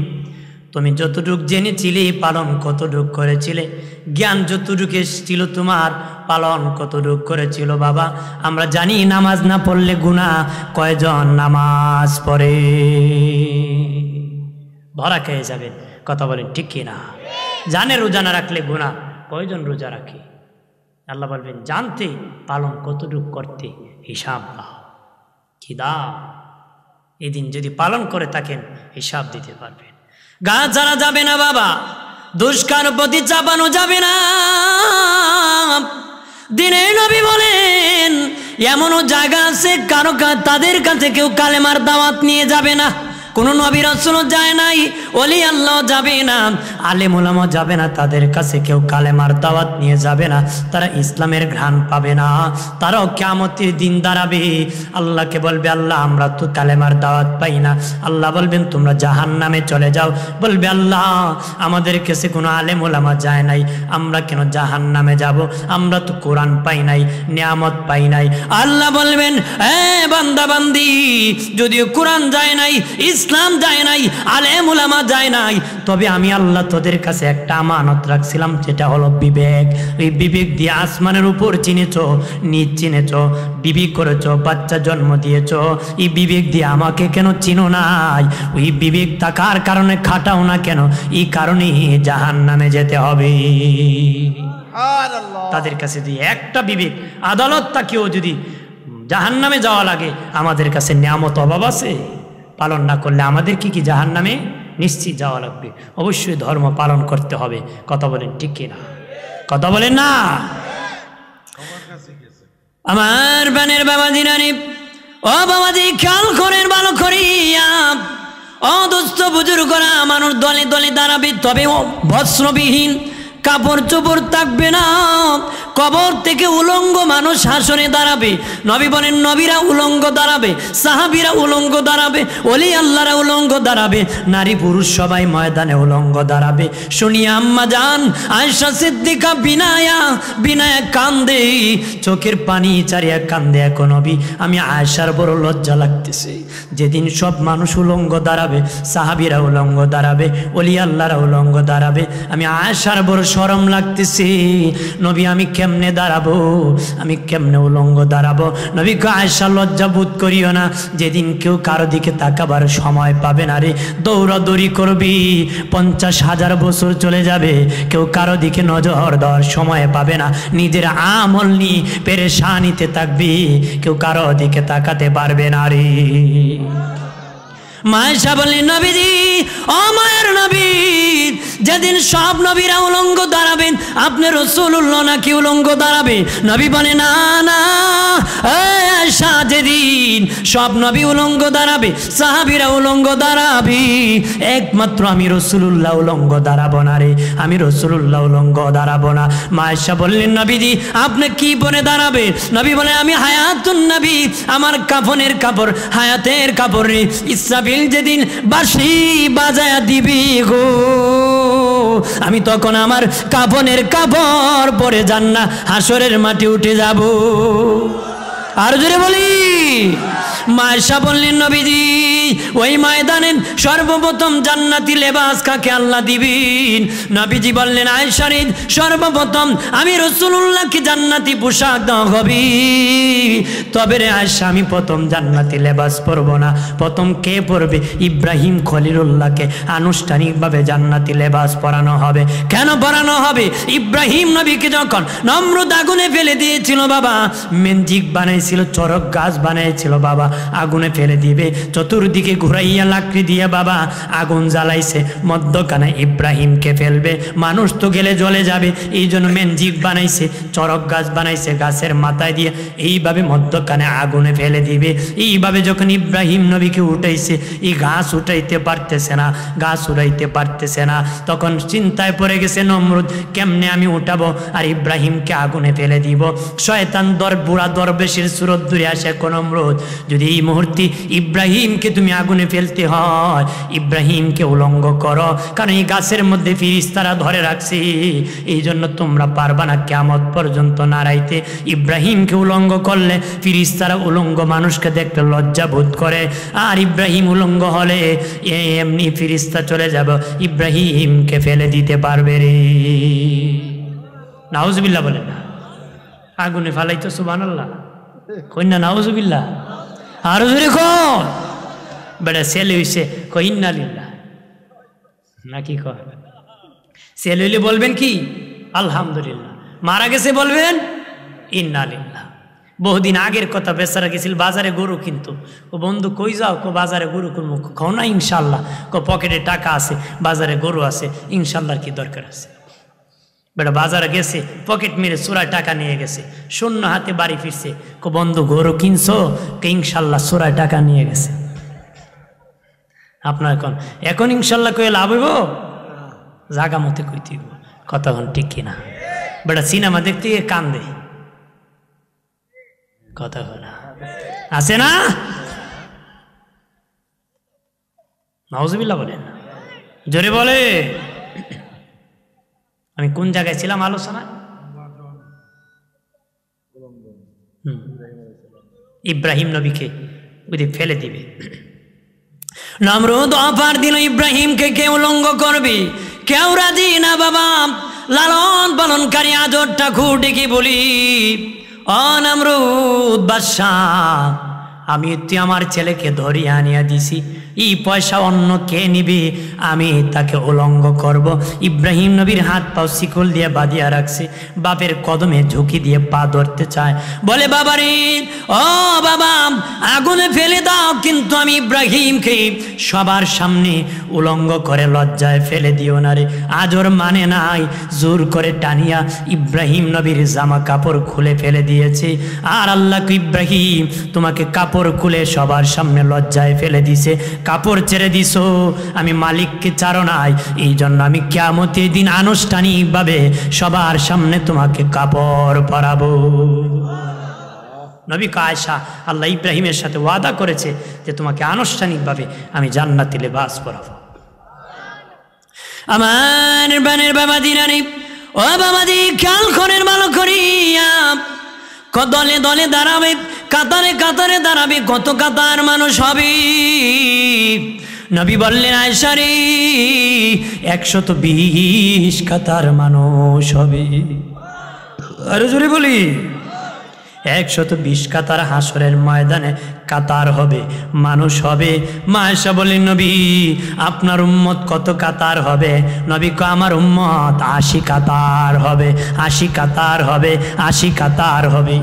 তুমি যতটুক জেনেছিলে পালন কতটুক করেছিলে, জ্ঞান যতটুকু ছিল তোমার পালন কতটুক করেছিল। বাবা আমরা জানি নামাজ না পড়লে গুনাহ, কয়জন নামাজ পড়ে? ধরা খেয়ে যাবেন, কথা বলেন ঠিক কিনা? জানে রোজা না রাখলে গুনাহ, কয়জন রোজা রাখে? আল্লাহ বলবেন জানতে পালন কতটুকু করতে, হিসাব দাও, কি দাও। এদিন যদি পালন করে থাকেন হিসাব দিতে পারবেন। গা ছাড়া যাবে না বাবা, দুষ্কার প্রতি চাপানো যাবে না। দিনের নবী বলেন এমনও জায়গা আছে কারো তাদের কাছে কেউ কালেমার দাওয়াত নিয়ে যাবে না, কোন নবী রাসূল যায় নাই, ওলি আল্লাহ যাবে না, আলেম ওলামা যাবে না, তাদের কাছে কেউ কালেমার দাওয়াত নিয়ে যাবে না, তারা ইসলামের ঘ্রাণ পাবে না। তারাও কিয়ামতের দিন দাঁড়াবে, আল্লাহকে বলবে আল্লাহ আমরা তো কালেমার দাওয়াত পাই না। আল্লাহ বলবেন তোমরা জাহান্নামে চলে যাও। বলবে আল্লাহ আমাদের কাছে কোনো আলেম ওলামা যায় নাই, আমরা কেন জাহান্নামে যাব? আমরা তো কোরআন পাই নাই, নিয়ামত পাই নাই। আল্লাহ বলবেন এ বান্দা বান্দি, যদিও কোরআন যায় নাই, ইসলাম যায় নাই, আলেম উলামা যায় নাই, তবে আমি আল্লাহ তোদের কাছে একটা আমানত রাখছিলাম, যেটা হলো বিবেক। এই বিবেক দিয়ে আসমানের উপর চিনেছ, নিচ চিনেছ, বিবেক করেছ, বাচ্চা জন্ম দিয়েছ, এই বিবেক দিয়ে আমাকে কেন চিনো নাই? ওই বিবেক থাকার কারণে খাটাও না কেন? এই কারণেই জাহান্নামে যেতে হবে। তাদের কাছে যদি একটা বিবেক আদালত তাকেও যদি জাহান্নামে যাওয়া লাগে, আমাদের কাছে নিয়ামত অভাব আছে? পালন না করলে আমাদের কি জাহান্নামে নিশ্চিত যাওয়া লাগবে। অবশ্যই ধর্ম পালন করতে হবে, কথা বলেন ঠিক কিনা? কথা বলেন না? আমার বানের বাবাজি নানি, ও বাবাজি খেয়াল করেন ভালো করিয়া, ও দুস্থ বুজুর্গরা, মানুষ দলে দলে দাঁড়াবে, তবে বস্ত্রবিহীন, কাপড় চোপড় থাকবে না, কবর থেকে উলঙ্গ মানুষ হাসরে দাঁড়াবে। নবী বলেন নবীরা উলঙ্গ দাঁড়াবে, সাহাবীরা উলঙ্গ দাঁড়াবে, ওলি আল্লাহরা উলঙ্গ দাঁড়াবে, নারী পুরুষ সবাই ময়দানে উলঙ্গ দাঁড়াবে। শুনিয়া আম্মা জান আয়েশা সিদ্দিকা বিনায়া কান্দে, চোখের পানি চারিয়া কান্দে। এখন নবী আমি আয়েশার বড় লজ্জা লাগতেছে, যেদিন সব মানুষ উলঙ্গ দাঁড়াবে, সাহাবীরা উলঙ্গ দাঁড়াবে, ওলি আল্লাহরা উলঙ্গ দাঁড়াবে, আমি আয়েশার বড় শরম লাগতেছে। নবী আমি কেমনে দাঁড়াবো, আমি কেমনে উলঙ্গ দাঁড়াবো? নবী কো আয়েশা লজ্জা বোধ করিও না, যেদিন কেউ কারো দিকে তাকাবার সময় পাবে না রে, দৌড়াদৌড়ি করবি, 50,000 বছর চলে যাবে, কেউ কারো দিকে নজর দেওয়ার সময় পাবে না, নিজের আমল নিয়ে পেরেশানিতে থাকবি, কেউ কারো দিকে তাকাতে পারবে না রে। মায়েশা বললেন নবীজি, ও মায়ের নবী, যেদিন সব নবীরা উলঙ্গ দাঁড়াবেন, আপনি রাসূলুল্লাহ নাকি উলঙ্গ দাঁড়াবে? নবী বলে না না আয়েশা, যেদিন সব নবী উলঙ্গ দাঁড়াবে, সাহাবীরা উলঙ্গ দাঁড়াবে, একমাত্র আমি রাসূলুল্লাহ উলঙ্গ দাঁড়াবো না রে, আমি রাসূলুল্লাহ উলঙ্গ দাঁড়াবো না। মায়েশা বললেন নবীজি আপনি কি পরে দাঁড়াবে? নবী বলে আমি হায়াতুন নবী, আমার কাফনের কাপড় হায়াতের কাপড় রে। ইসরাফিল যেদিন বাঁশি বাজায়া দিবি গো, আমি তখন আমার কাফনের কাপড় পরে জান্নাত হাসরের মাটি উঠে যাব। আর জোরে বলি। মায়েশা বললেন নবীজি ওই ময়দানে সর্বপ্রথম জান্নাতি লেবাস কাকে আল্লাহ দিবেন? নবীজি বললেন আয়েশা রে, সর্বপ্রথম আমি রাসূলুল্লাহকে জান্নাতি পোশাক দেওয়া হবে। তবে রে আয়েশা, আমি প্রথম জান্নাতি লেবাস পরব না, প্রথম কে পরবে? ইব্রাহিম খলিলুল্লাহকে আনুষ্ঠানিকভাবে জান্নাতি লেবাস পরানো হবে। কেন পরানো হবে? ইব্রাহিম নবীকে যখন নমরুদ আগুনে ফেলে দিয়েছিল বাবা, মেনজিক বানাইছিল, চরক গাছ বানাইছিল বাবা, আগুনে ফেলে দিবে, চতুর্দিকে ঘুরাইয়া লাকড়ি দিয়ে বাবা আগুন জ্বালাইছে, মধ্যখানে ইব্রাহিমকে ফেলবে, মানুষ তো গেলে জ্বলে যাবে, এই জন্য মেনজিক বানাইছে, চরক গাছ বানাইছে, গাছের মাথায় দিয়ে এইভাবে মধ্যখানে আগুনে ফেলে দিবে। এইভাবে যখন ইব্রাহিম নবীকে উঠাইছে, এই গাছ উঠাইতে পারতেছে না, গাছ উঠাইতে পারতেছে না, তখন চিন্তায় পড়ে গেছে নমরুদ, কেমনে আমি উঠাবো আর ইব্রাহিমকে আগুনে ফেলে দিব? শয়তান বুড়া দরবেশের সুরত দূরে আসে, কোন নমরুদ যদি এই মুহূর্তে ইব্রাহিমকে তুমি আগুনে ফেলতে হয়, ইব্রাহিমকে উলঙ্গ করো, কারণ এই গাছের মধ্যে ফিরিস্তারা ধরে রাখছে, এই জন্য তোমরা পারবা না কিয়ামত পর্যন্ত নাড়াইতে। ইব্রাহিমকে উলঙ্গ করলে ফিরিস্তারা উলঙ্গ মানুষকে দেখতে লজ্জা বোধ করে, আর ইব্রাহিম উলঙ্গ হলে এমনি ফিরিস্তা চলে যাব, ইব্রাহিমকে ফেলে দিতে পারবে রে। নাউজুবিল্লাহ বলে না, আগুনে ফালাইতো সুবহানাল্লাহ, কইনা নাউজুবিল্লাহ। আর জোরে কর, বেটা ছেলে হইছে কই ইন্না লিল্লাহ, নাকি কর? ছেলে হইলে বলবেন কি আলহামদুলিল্লাহ, মারা গেছে বলবেন ইন্না লিল্লাহ। বহুদিন আগের কথা, বেচারা গেছিল বাজারে গরু কিনতো, ও বন্ধু কই যাও? কো বাজারে গরু কিনবো। খাও না ইনশাল্লাহ। কো পকেটে টাকা আছে, বাজারে গরু আছে, ইনশাল্লাহর কি দরকার আছে? বেটা বাজারে গেছে, পকেট মেরে চোরায় টাকা নিয়ে গেছে, শূন্য হাতে বাড়ি ফিরছে। কো বন্ধু গরু কিনছো? কে ইনশাল্লাহ চোরায় টাকা নিয়ে গেছে। আপনার এখন ইনশাল্লাহ কয়ে লাভ হইব? জাগা মতে কইতে হইব, কতক্ষণ ঠিক কিনা? বেটা সিনেমা দেখতে গিয়ে কান্দে, কথা বলা আছে না? নাউজুবিল্লাহ বলেন, জোরে বলে। আমি কোন জায়গায় ছিলাম আলোচনায়? ইব্রাহিম নবীকে ওদিকে ফেলে দিবে। নমরুদ অফার দিল ইব্রাহিমকে কেউ উলঙ্গ করবে, কেউ রাজি না বাবা। লালন পালনকারী আদরটা খুঁটে কি বলি, ও নমরুদ বাদশাহ, আমি তুই আমার ছেলেকে ধরিয়ে আনিয়া দিছি, এই পয়সা অন্য কে নিবে? আমি তাকে উলঙ্গ করব। ইব্রাহিম নবীর হাত পাও শিকল দিয়ে বাঁধিয়া রাখছে, বাপের কদমে ঝুঁকি দিয়ে পা ধরতে চায়, বলে বাবা রে, ও বাবা আগুনে ফেলে দাও, কিন্তু আমি ইব্রাহিমকে সবার সামনে উলঙ্গ করে লজ্জায় ফেলে দিও না রে। আজ ওর মানে নাই, জোর করে টানিয়া ইব্রাহিম নবীর জামা কাপড় খুলে ফেলে দিয়েছে। আর আল্লাহ ইব্রাহিম তোমাকে কাপড় খুলে সবার সামনে লজ্জায় ফেলে দিছে, কাপড় ছেড়ে দিছো, আমি মালিককে ছাড়ো নাই, এই জন্য আমি কিয়ামতের দিন আনুষ্ঠানিকভাবে সবার সামনে তোমাকে কাপড় পরাবো। নবী আয়েশা, আল্লাহ ইব্রাহিমের সাথে ওয়াদা করেছে যে তোমাকে আনুষ্ঠানিকভাবে আমি জান্নাতি লেবাস পরাবো। আমার বানের বাবা দিনারি, ও বাবা দি খেয়াল করেন ভালো করিয়া, দলে দলে দাঁড়াবে, কাতারে কাতারে দাঁড়াবে, কত কাতার মানুষ হবে। নবী বললেন আয়েশা রে 120 কাতার মানুষ হবে। আরো জোরে বলি 120 কাতার হাসরের ময়দানে কাতার হবে, মানুষ হবে। মা আয়েশা বলেন নবী আপনার উম্মত কত কাতার হবে? নবী কয় আমার উম্মত 80 কাতার হবে, 80 কাতার হবে, 80 কাতার হবে।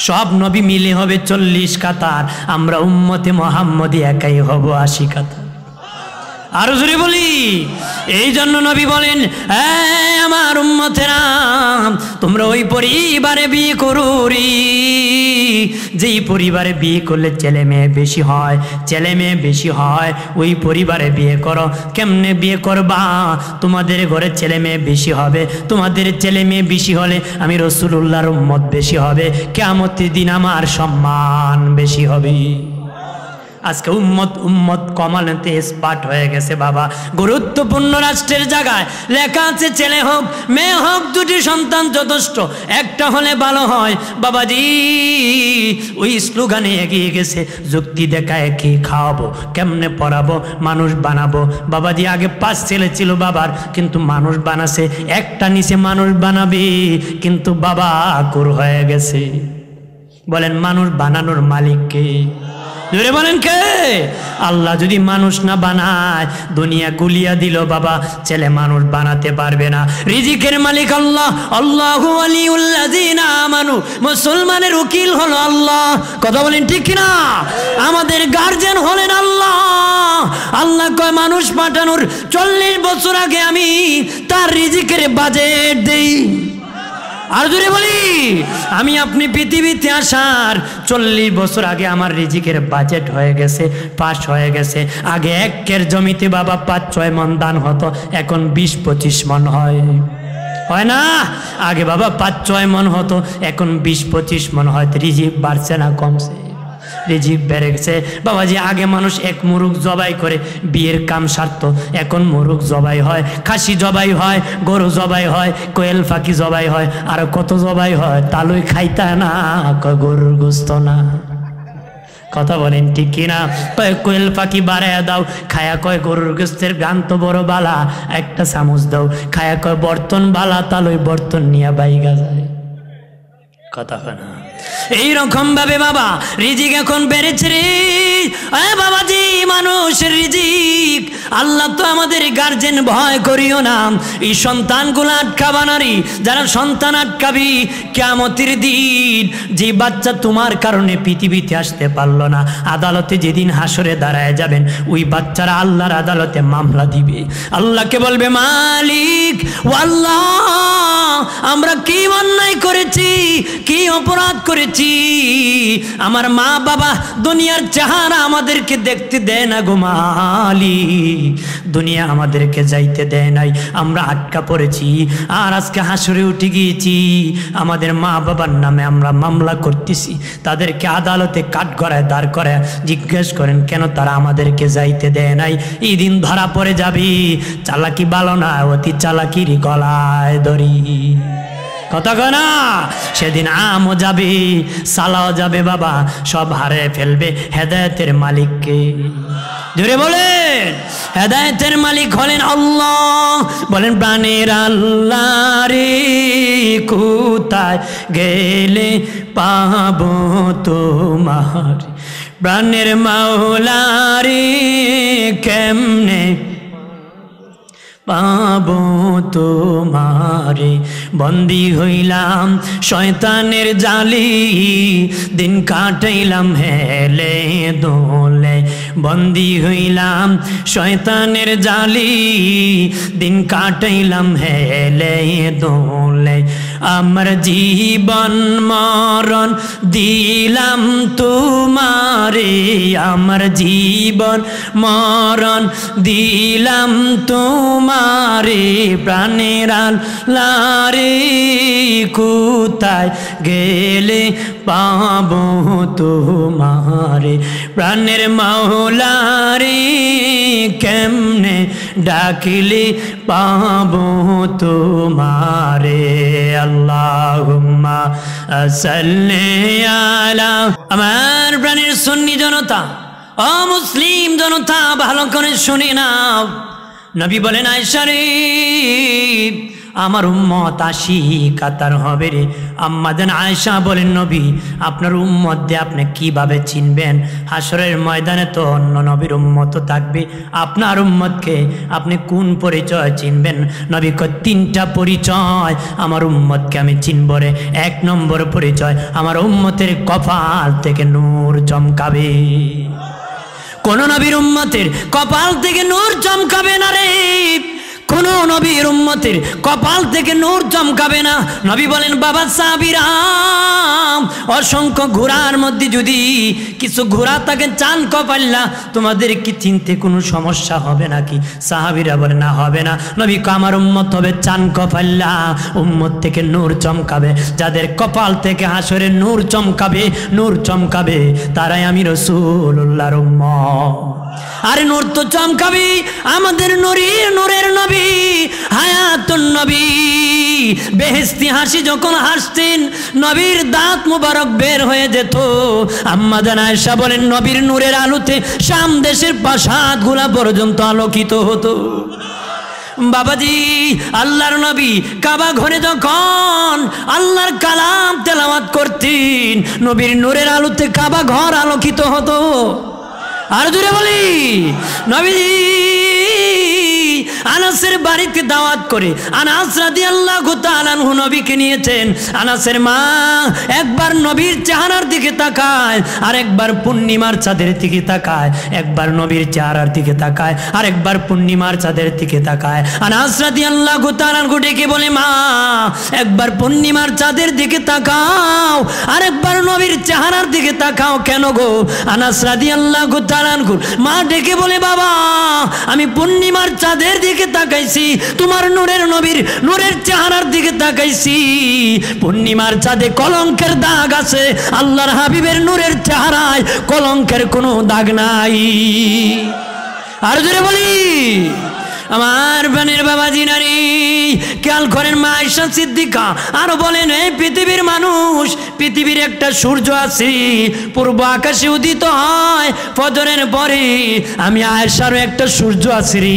সব নবী মিলে হবে 40 কাতার, আমরা উম্মতে মুহাম্মদী একাই হব 80 কাতার। আরো জোরে বলি, এই জন্য নবী বলেন আমার উম্মতেরা তোমরা ওই পরিবারে বিয়ে করো রে, যেই পরিবারে বিয়ে করলে ছেলে মেয়ে বেশি হয়, ছেলে মেয়ে বেশি হয়, ওই পরিবারে বিয়ে করো। কেমনে বিয়ে করবা? তোমাদের ঘরে ছেলে মেয়ে বেশি হবে, তোমাদের ছেলে মেয়ে বেশি হলে আমি রাসূলুল্লাহর উম্মত বেশি হবে, কিয়ামতের দিন আমার সম্মান বেশি হবে। আজকে উম্মত উম্মত কমানোতে স্পার্ট হয়ে গেছে বাবা। গুরুত্বপূর্ণ রাষ্ট্রের জায়গায় লেখা আছে ছেলে হোক মেয়ে হোক দুটি সন্তান যথেষ্ট, একটা হলে ভালো হয়। বাবাজি ওই স্লোগানে এগিয়ে গেছে, যুক্তি দেখায় কি খাওয়াবো, কেমনে পড়াবো, মানুষ বানাবো। বাবাজি আগে 5 ছেলে ছিল বাবার, কিন্তু মানুষ বানাছে একটা, নিচে মানুষ বানাবে, কিন্তু বাবা আকুর হয়ে গেছে। বলেন মানুষ বানানোর মালিক কে? জোরে বলেন কে? আল্লাহ যদি মানুষ না বানায়, দুনিয়া গুলিয়া দিল বাবা, ছেলে মানুষ বানাতে পারবে না। রিজিকের মালিক আল্লাহ, আল্লাহু ওয়ালিউল্লাযিনা আমানু, মুসলমানের উকিল হলো আল্লাহ। কথা বলেন ঠিক কিনা? আমাদের গার্জিয়ান হলেন আল্লাহ। আল্লাহ কয় মানুষ পাঠানোর 40 বছর আগে আমি তার রিজিকের বাজেট দেই। আর জোরে বলি আমি আপনি পৃথিবীতে আসার 40 বছর আগে আমার রিজিকের বাজেট হয়ে গেছে, পাস হয়ে গেছে। আগে 1 জমিতে বাবা 5-6 মন দান হতো, এখন 20-25 মন হয় না? আগে বাবা 5-6 মন হতো, এখন 20-25 মন হয়। রিজিক বাড়ছে না কমছে? রিজিক বেড়ে গেছে বাবাজি। আগে মানুষ 1 মুরগ জবাই করে বিয়ের কাম সারত, এখন মুরগ জবাই হয়, খাসি জবাই হয়, গরু জবাই হয়, কোয়েল পাখি জবাই হয়, আর কত জবাই হয়। তালুই খাইতা না, গরুর গোস্ত না। কথা বলেন ঠিক কিনা? কয় কোয়েল পাখি বাড়াইয়া দাও, খায়া কয় গরুর গোস্তের গান তো বড় বালা, একটা চামচ দাও। খায়া কয় বর্তন বালা, তালুই বর্তন নিয়ে বাইগা যায়। কথা হয় না? এইরকম ভাবে বাবা রিজিক এখন বেড়েছে রে বাবাজি, মানুষের রিজিক। আল্লাহ তো আমাদের গার্জেন, ভয় করিও না, এই সন্তানগুলো আটকাবা নারী, যারা সন্তান আটকাবি কিয়ামতের দিন যে বাচ্চা তোমার কারণে পৃথিবীতে আসতে পারলো না, আদালতে যেদিন হাসরে দাঁড়ায় যাবেন, ওই বাচ্চারা আল্লাহর আদালতে মামলা দিবে। আল্লাহকে বলবে মালিক ও আল্লাহ আমরা কি অন্যায় করেছি, কি অপরাধ করেছি, আমার মা বাবা দুনিয়ার চেহারা আমাদেরকে দেখতে দেয় না গো মালিক, দুনিয়া আমাদেরকে যাইতে দেয় নাই, আমরা আটকা পড়েছি। আর আজকে হাসরে উঠে গিয়েছি, আমাদের মা বাবার নামে আমরা মামলা করতেছি, তাদেরকে আদালতে কাঠগড়ায় দাঁড় করে জিজ্ঞেস করেন কেন তারা আমাদেরকে যাইতে দেয় নাই। এই দিন ধরা পড়ে যাবি, চালাকি ভালো না, অতি চালাকির গলায় দড়ি। কথা কয় না? সেদিন আমও যাবে, সালাও যাবে বাবা, সব হারে ফেলবে। হেদায়েতের মালিককে জোরে বলেন, হেদায়েতের মালিক হলেন আল্লাহ। বলেন প্রাণের আল্লাহ রে কোথায় গেলে পাবো তোমার, প্রাণের মাওলা রে কেমনে পাবো তোমারে। বন্দী হইলাম শয়তানের জালি, দিন কাটাইলাম হেলে দোলে। বন্দী হইলাম শয়তানের জালি, দিন কাটাইলাম হেলে দোলে। আমার জীবন মরণ দিলাম তোমারে, আমার জীবন মরণ দিলাম তোমারে, প্রাণের আল্লাহরে কোথায় গেলে পাবো তোমারে, প্রাণের মাওলারে কেমনে ডাকিলে পাবো তোমারে। আল্লাহুম্মা সাল্লি আলা। আমার প্রাণের সুন্নি জনতা, ও মুসলিম জনতা, ভালো করে শুনে নাও। নবী বলেন আয়েশা রে, আমার উম্মত 80 কাতার হবে রে। আম্মাজান আয়েশা বলেন নবী আপনার উম্মত দিয়ে আপনি কিভাবে চিনবেন? হাসরের ময়দানে তো অন্য নবীর উম্মত থাকবে, আপনার উম্মতকে আপনি কোন পরিচয় চিনবেন? নবী কয় 3টা পরিচয় আমার উম্মতকে আমি চিনব রে। 1 নম্বর পরিচয়, আমার উম্মতের কপাল থেকে নূর চমকাবে। কোন নবীর উম্মতের কপাল থেকে নূর চমকাবে না রে, কোন নবীর উম্মতের কপাল থেকে নূর চমকাবে না। নবী বলেন বাবা সাহাবীরা, অসংখ্য ঘোড়ার মধ্যে যদি কিছু ঘোড়া থাকে চান কপাল্লা, তোমাদের কি চিনতে কোনো সমস্যা হবে নাকি? সাহাবীরা বলে না, হবে না। নবী কয় আমার উম্মত হবে চান কপাল্লা, উম্মত থেকে নূর চমকাবে। যাদের কপাল থেকে হাসরে নূর চমকাবে, নূর চমকাবে, তারাই আমি রাসূলুল্লাহর উম্মত। আরে নূর তো চমকাবি, আমাদের নূরের নবী, হায়াতুন নবী, বেহেশতি হাসি যখন হাসতেন নবীর দাঁত মুবারক বের হয়ে যেত। আম্মা জান আয়েশা বলেন নবীর নূরের আলোতে শাম দেশের প্রাসাদগুলা পর্যন্ত আলোকিত হতো। বাবাজি, আল্লাহর নবী কাবা ঘরে যখন আল্লাহর কালাম তেলাওয়াত করতেন, নবীর নূরের আলোতে কাবা ঘর আলোকিত হতো। আর জোরে বলি, নবীজি আনাসের বাড়িতে দাওয়াত করে আনাস রাদিয়াল্লাহু তাআলা আনহু নবীকে নিয়েছেন। আনাসের মা একবার নবীর চেহারার দিকে তাকায়, আর একবার পূর্ণিমার চাঁদের দিকে তাকায়, একবার নবীর চেহারার দিকে তাকায়, আর একবার পূর্ণিমার চাঁদের দিকে তাকায়। আনাস রাদিয়াল্লাহু তাআলা আনহু ডেকে বলে মা একবার পূর্ণিমার চাঁদের দিকে তাকাও, আর একবার নবীর চেহারার দিকে তাকাও কেন গো? আনাস রাদিয়াল্লাহু তাআলা আনহু মা ডেকে বলে বাবা আমি পূর্ণিমার চাঁদের দিকে তাকাইছি, তোমার নূরের নবীর নূরের চেহারার দিকে তাকাইছি, পূর্ণিমার চাঁদে কলঙ্কের দাগ আছে, আল্লাহর হাবিবের নূরের চেহারায় কলঙ্কের কোনো দাগ নাই। আর জোরে বলি, আমার প্রাণের বাবাজি নারী খেয়াল করেন মা আয়েশা সিদ্দিকা আরো বলেন এই পৃথিবীর মানুষ, পৃথিবীর একটা সূর্য আছে পূর্ব আকাশে উদিত হয় ফজরের পরে, আমি আয়েশারও একটা সূর্য আছে রে,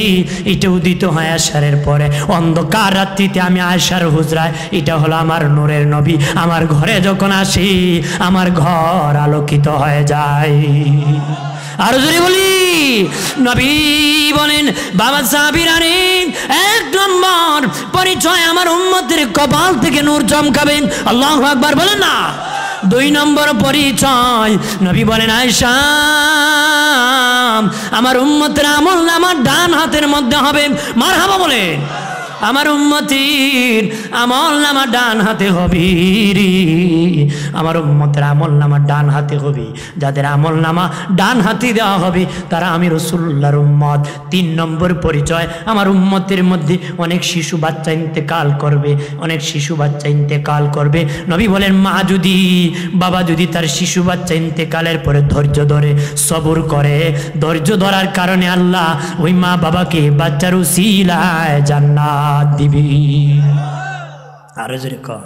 এটা উদিত হয় আয়েশারের পরে। অন্ধকার রাত্রিতে আমি আয়েশার হুজরায়, এটা হলো আমার নূরের নবী, আমার ঘরে যখন আসি আমার ঘর আলোকিত হয়ে যায়। আর যদি বলি নবী বলেন বাবা সাহাবীরা রে, 1 নম্বর পরিচয় আমার উম্মতের কপাল থেকে নূর চমকাবেন। আল্লাহু আকবার বলেন না। 2 নম্বর পরিচয় নবী বলেন আয়েশা আমার উম্মতের আমলনামা ডান হাতের মধ্যে হবে। মারহাবা বলেন। আমার উম্মতির আমলনামা ডান হাতে হবে রে, আমার উম্মতের আমলনামা ডান হাতে হবে। যাদের আমলনামা ডান হাতে দেওয়া হবে তারা আমি রাসূলুল্লাহর উম্মত। 3 নম্বর পরিচয় আমার উম্মতের মধ্যে অনেক শিশু বাচ্চা ইন্তেকাল করবে, অনেক শিশু বাচ্চা ইন্তেকাল করবে। নবী বলেন মা যদি বাবা যদি তার শিশু বাচ্চা ইন্তেকালের পরে ধৈর্য ধরে সবর করে, ধৈর্য ধরার কারণে আল্লাহ ওই মা বাবাকে বাচ্চার উসিলায় জান্নাত দিবি। আরো জোরে কর।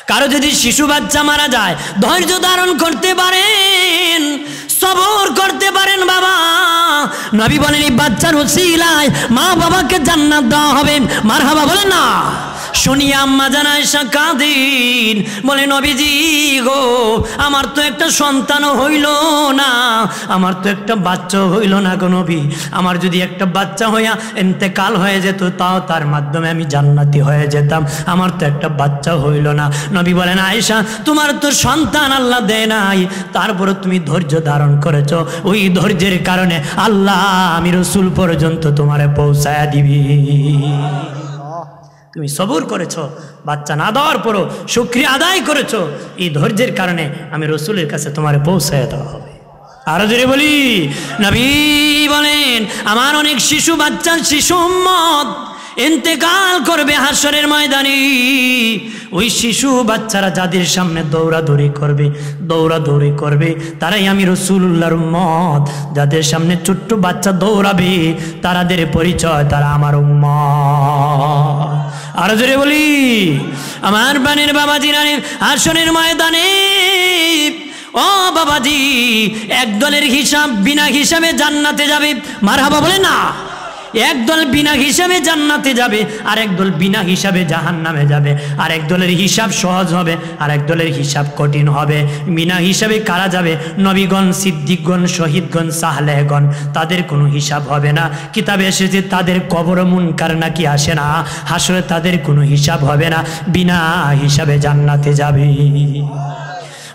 কারো যদি শিশু বাচ্চা মারা যায় ধৈর্য ধারণ করতে পারেন, সবর করতে পারেন বাবা, নবী বলেন এই বাচ্চার উসিলায় মা বাবাকে জান্নাত দেওয়া হবে। মারহাবা বলেন না। শুনি আম্মা জান আয়েশা কাঁদেন, বলে নবীজি গো আমার তো একটা সন্তানও হইল না, আমার তো একটা বাচ্চা হইল না গো নবী, আমার যদি একটা বাচ্চা হইয়া ইন্তেকাল হয়ে যেত তাও তার মাধ্যমে আমি জান্নাতি হয়ে যেতাম, আমার তো একটা বাচ্চা হইল না। নবী বলেন আয়েশা তোমার তো সন্তান আল্লাহ দেয় নাই, তারপরে তুমি ধৈর্য ধারণ করেছ, ওই ধৈর্যের কারণে আল্লাহ আমি রাসূল পর্যন্ত তোমারে পৌঁছায়া দিবি। তুমি সবর করেছো, বাচ্চা না দেওয়ার পরও শুকরিয়া আদায় করেছো, এই ধৈর্যের কারণে আমি রসুলের কাছে তোমার পৌঁছায় দেওয়া হবে। আরো জোরে বলি, নবী বলেন আমার অনেক শিশু বাচ্চার শিশু উম্মত ইন্তেকাল করবে হাসরের ময়দানে। ওই শিশু বাচ্চারা যাদের সামনে দৌড়াদৌড়ি করবে তারাই আমি রাসূলুল্লাহর উম্মত। যাদের সামনে ছোট্ট বাচ্চা দৌড়াবে তাদের পরিচয় তারা আমার উম্মত। আরো জোরে বলি, আমার বানের বাবাজি রানী হাসরের ময়দানে ও বাবাজি একদলের হিসাব বিনা হিসাবে জান্নাতে যাবে। মারহাবা বলে না। একদল বিনা হিসাবে জান্নাতে যাবে, আর একদল বিনা হিসাবে জাহান্নামে যাবে। আর এক দলের হিসাব সহজ হবে, আর এক দলের হিসাব কঠিন হবে। বিনা হিসাবে কারা যাবে? নবীগণ, সিদ্দিকগণ, শহীদগণ, সালেহগণ। তাদের কোনো হিসাব হবে না। কিতাবে এসেছে তাদের কবর মুনকার নাকি আসে না, হাসরে তাদের কোনো হিসাব হবে না, বিনা হিসাবে জান্নাতে যাবে।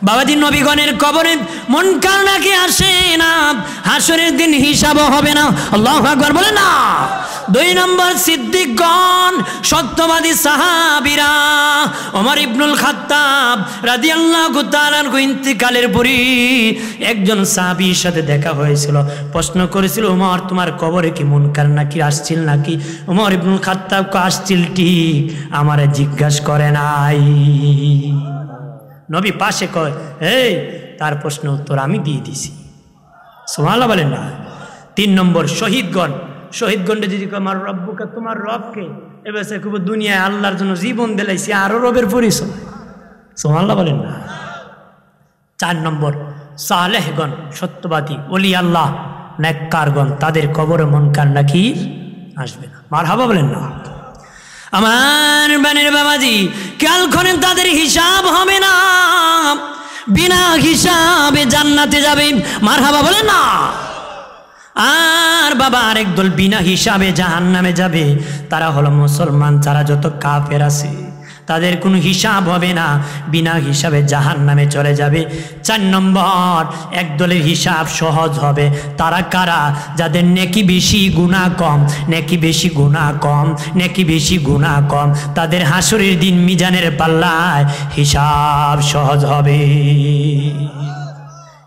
বাবাজি নবীগণের কবরে মুনকার নাকি আসে না, হাসরের দিন হিসাবও হবে না। আল্লাহু আকবার বলে না। 2 নম্বর সিদ্দিকগণ, সত্যবাদী সাহাবীরা। ওমর ইবনুল খাত্তাব রাদিয়াল্লাহু তাআলা আনহু ইন্তিকালের পরে একজন সাহাবীর সাথে দেখা হয়েছিল। প্রশ্ন করেছিল, ওমর তোমার কবরে কি মুনকার নাকি আসছিল নাকি? ওমর ইবনুল খাত্তাব কো আসছিল ঠিক, আমারে জিজ্ঞাসা করে নাই। নবী পাশে কয়, এই তার প্রশ্ন উত্তর আমি দিয়ে দিছি। সুবহানাল্লাহ বলেন না। 3 নম্বর শহীদগণে যদি আমার রব্বুকে, তোমার রবকে, এবার সে খুব দুনিয়ায় আল্লাহর জন্য জীবন দিলাইছি, আরো রবের পরিচয়। সুবহানাল্লাহ বলেন না। 4 নম্বর সালেহগণ, সত্যবাদী ওলি আল্লাহ নেককারগণ, তাদের কবরে মুনকার নাকি আসবে না। মারহাবা বলেন না। আমার বানের বাবাজি খেয়াল করেন, তাদের হিসাব হবে না, বিনা হিসাবে জান্নাতে যাবে। মারহাবা বলেন না। আর বাবা আরেক দল বিনা হিসাবে জাহান্নামে যাবে। তারা হলো মুসলমান, যারা যত কাফের আছে তাদের কোনো হিসাব হবে না, বিনা হিসাবে জাহান্নামে চলে যাবে। 4 নম্বর এক দলের হিসাব সহজ হবে। তারা কারা? যাদের নেকি বেশি গুনাহ কম, নেকি বেশি গুনাহ কম, নেকি বেশি গুনাহ কম, তাদের হাসরের দিন মিজানের পাল্লায় হিসাব সহজ হবে।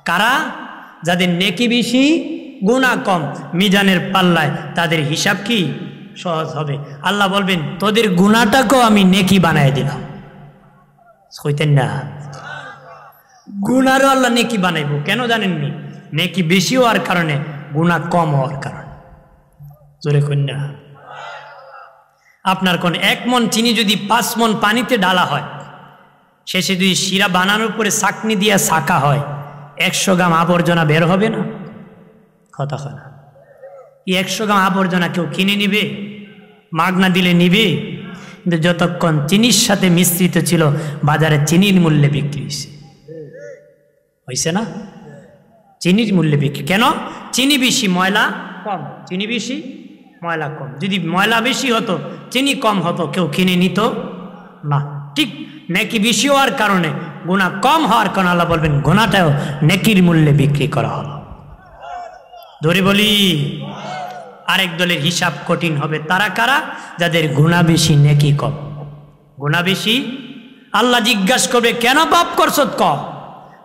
কারা? যাদের নেকি বেশি গুনাহ কম, মিজানের পাল্লায় তাদের হিসাব কি সহজ হবে। আল্লাহ বলবেন তোদের গুনাহটাকেও আমি নেকি বানায় দিলাম। কইতেন না, গুনাহও আল্লাহ নেকি বানাইব। কেন জানেননি? নেকি বেশি হওয়ার কারণে, গুনাহ কম হওয়ার কারণে। জোরে কন্যা। আপনার কোন 1 মন চিনি যদি 5 মন পানিতে ঢালা হয়, শেষে যদি শিরা বানানোর পরে ছাঁকনি দিয়ে ছাঁকা হয়, 100 গ্রাম আবর্জনা বের হবে না? কথা হয় না। 100 গ্রাম আবর্জনা কেউ কিনে নিবে? মাগনা দিলে নিবে? কিন্তু যতক্ষণ চিনির সাথে মিশ্রিত ছিল, বাজারে চিনির মূল্যে বিক্রি হয়েছে না? চিনির মূল্যে বিক্রি। কেন? চিনি বেশি, ময়লা কম। চিনি বেশি, ময়লা কম। যদি ময়লা বেশি হতো, চিনি কম হতো, কেউ কিনে নিত না। ঠিক নেকি বেশি হওয়ার কারণে, গুনাহ কম হওয়ার কারণে আল্লাহ বলবেন গুনাহটাও নেকির মূল্যে বিক্রি করা হলো। ধরে বলি, আরেক দলের হিসাব কঠিন হবে। তারা কারা? যাদের গুনাহ বেশি নেকি কম। গুনাহ বেশি, আল্লাহ জিজ্ঞাসা করবে কেন পাপ করছত? ক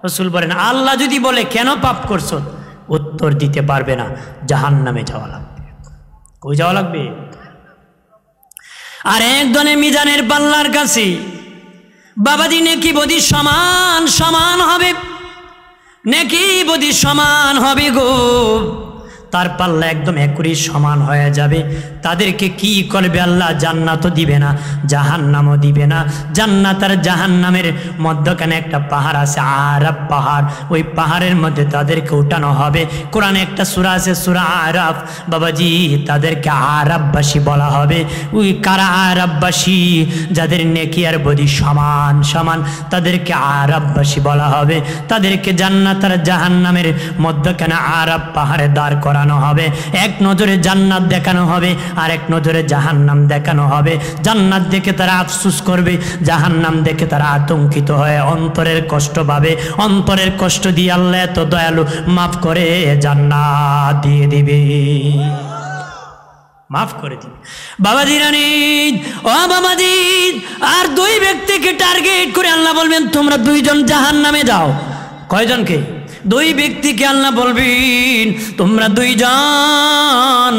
রাসূল বলেন, আল্লাহ যদি বলে কেন পাপ করছত, উত্তর দিতে পারবে না, জাহান্নামে যাওয়া লাগবে। কই যাওয়া লাগবে? আর একজনে মিজানের পাল্লার কাছে বাবাজি নেকি বদি সমান সমান হবে, নেকি বদি সমান হবে গো। তার পাল্লা একদম একুরি সমান হয়ে যাবে। তাদেরকে কি করবে আল্লাহ? জান্নাতও দিবে না, জাহান্নামও দিবে না। জান্নাত আর জাহান্নামের মধ্যখানে একটা পাহাড় আছে, আরাফ পাহাড়। ওই পাহাড়ের মধ্যে তাদেরকে উঠানো হবে। কোরআনে একটা সূরা আছে, সূরা আরাফ। বাবাজি তাদেরকে আরাফবাসী বলা হবে। ওই কারা আরাফবাসী? যাদের নেকি আর বদি সমান সমান, তাদেরকে আরাফবাসী বলা হবে। তাদেরকে জান্নাত আর জাহান্নামের মধ্যখানে আরাফ পাহাড়ে দাঁড় করা হবে। এক নজরে জান্নাত দেখানো হবে, আর এক নজরে জাহান্নাম দেখানো হবে। জান্নাত দেখে তারা আফসোস করবে, জাহান্নাম দেখে তারা আতঙ্কিত হয়ে অন্তরের কষ্ট পাবে। অন্তরের কষ্ট দিয়ে আল্লাহ এত দয়ালু, মাফ করে জান্নাত দিয়ে দিবে। মাফ করে দিবে। বাবাজি রানী, ও বাবাজি, আর দুই ব্যক্তিকে টার্গেট করে আল্লাহ বলবেন তোমরা দুইজন জাহান্নামে যাও। কয়জনকে? দুই ব্যক্তিকে আল্লাহ বলবেন তোমরা দুইজন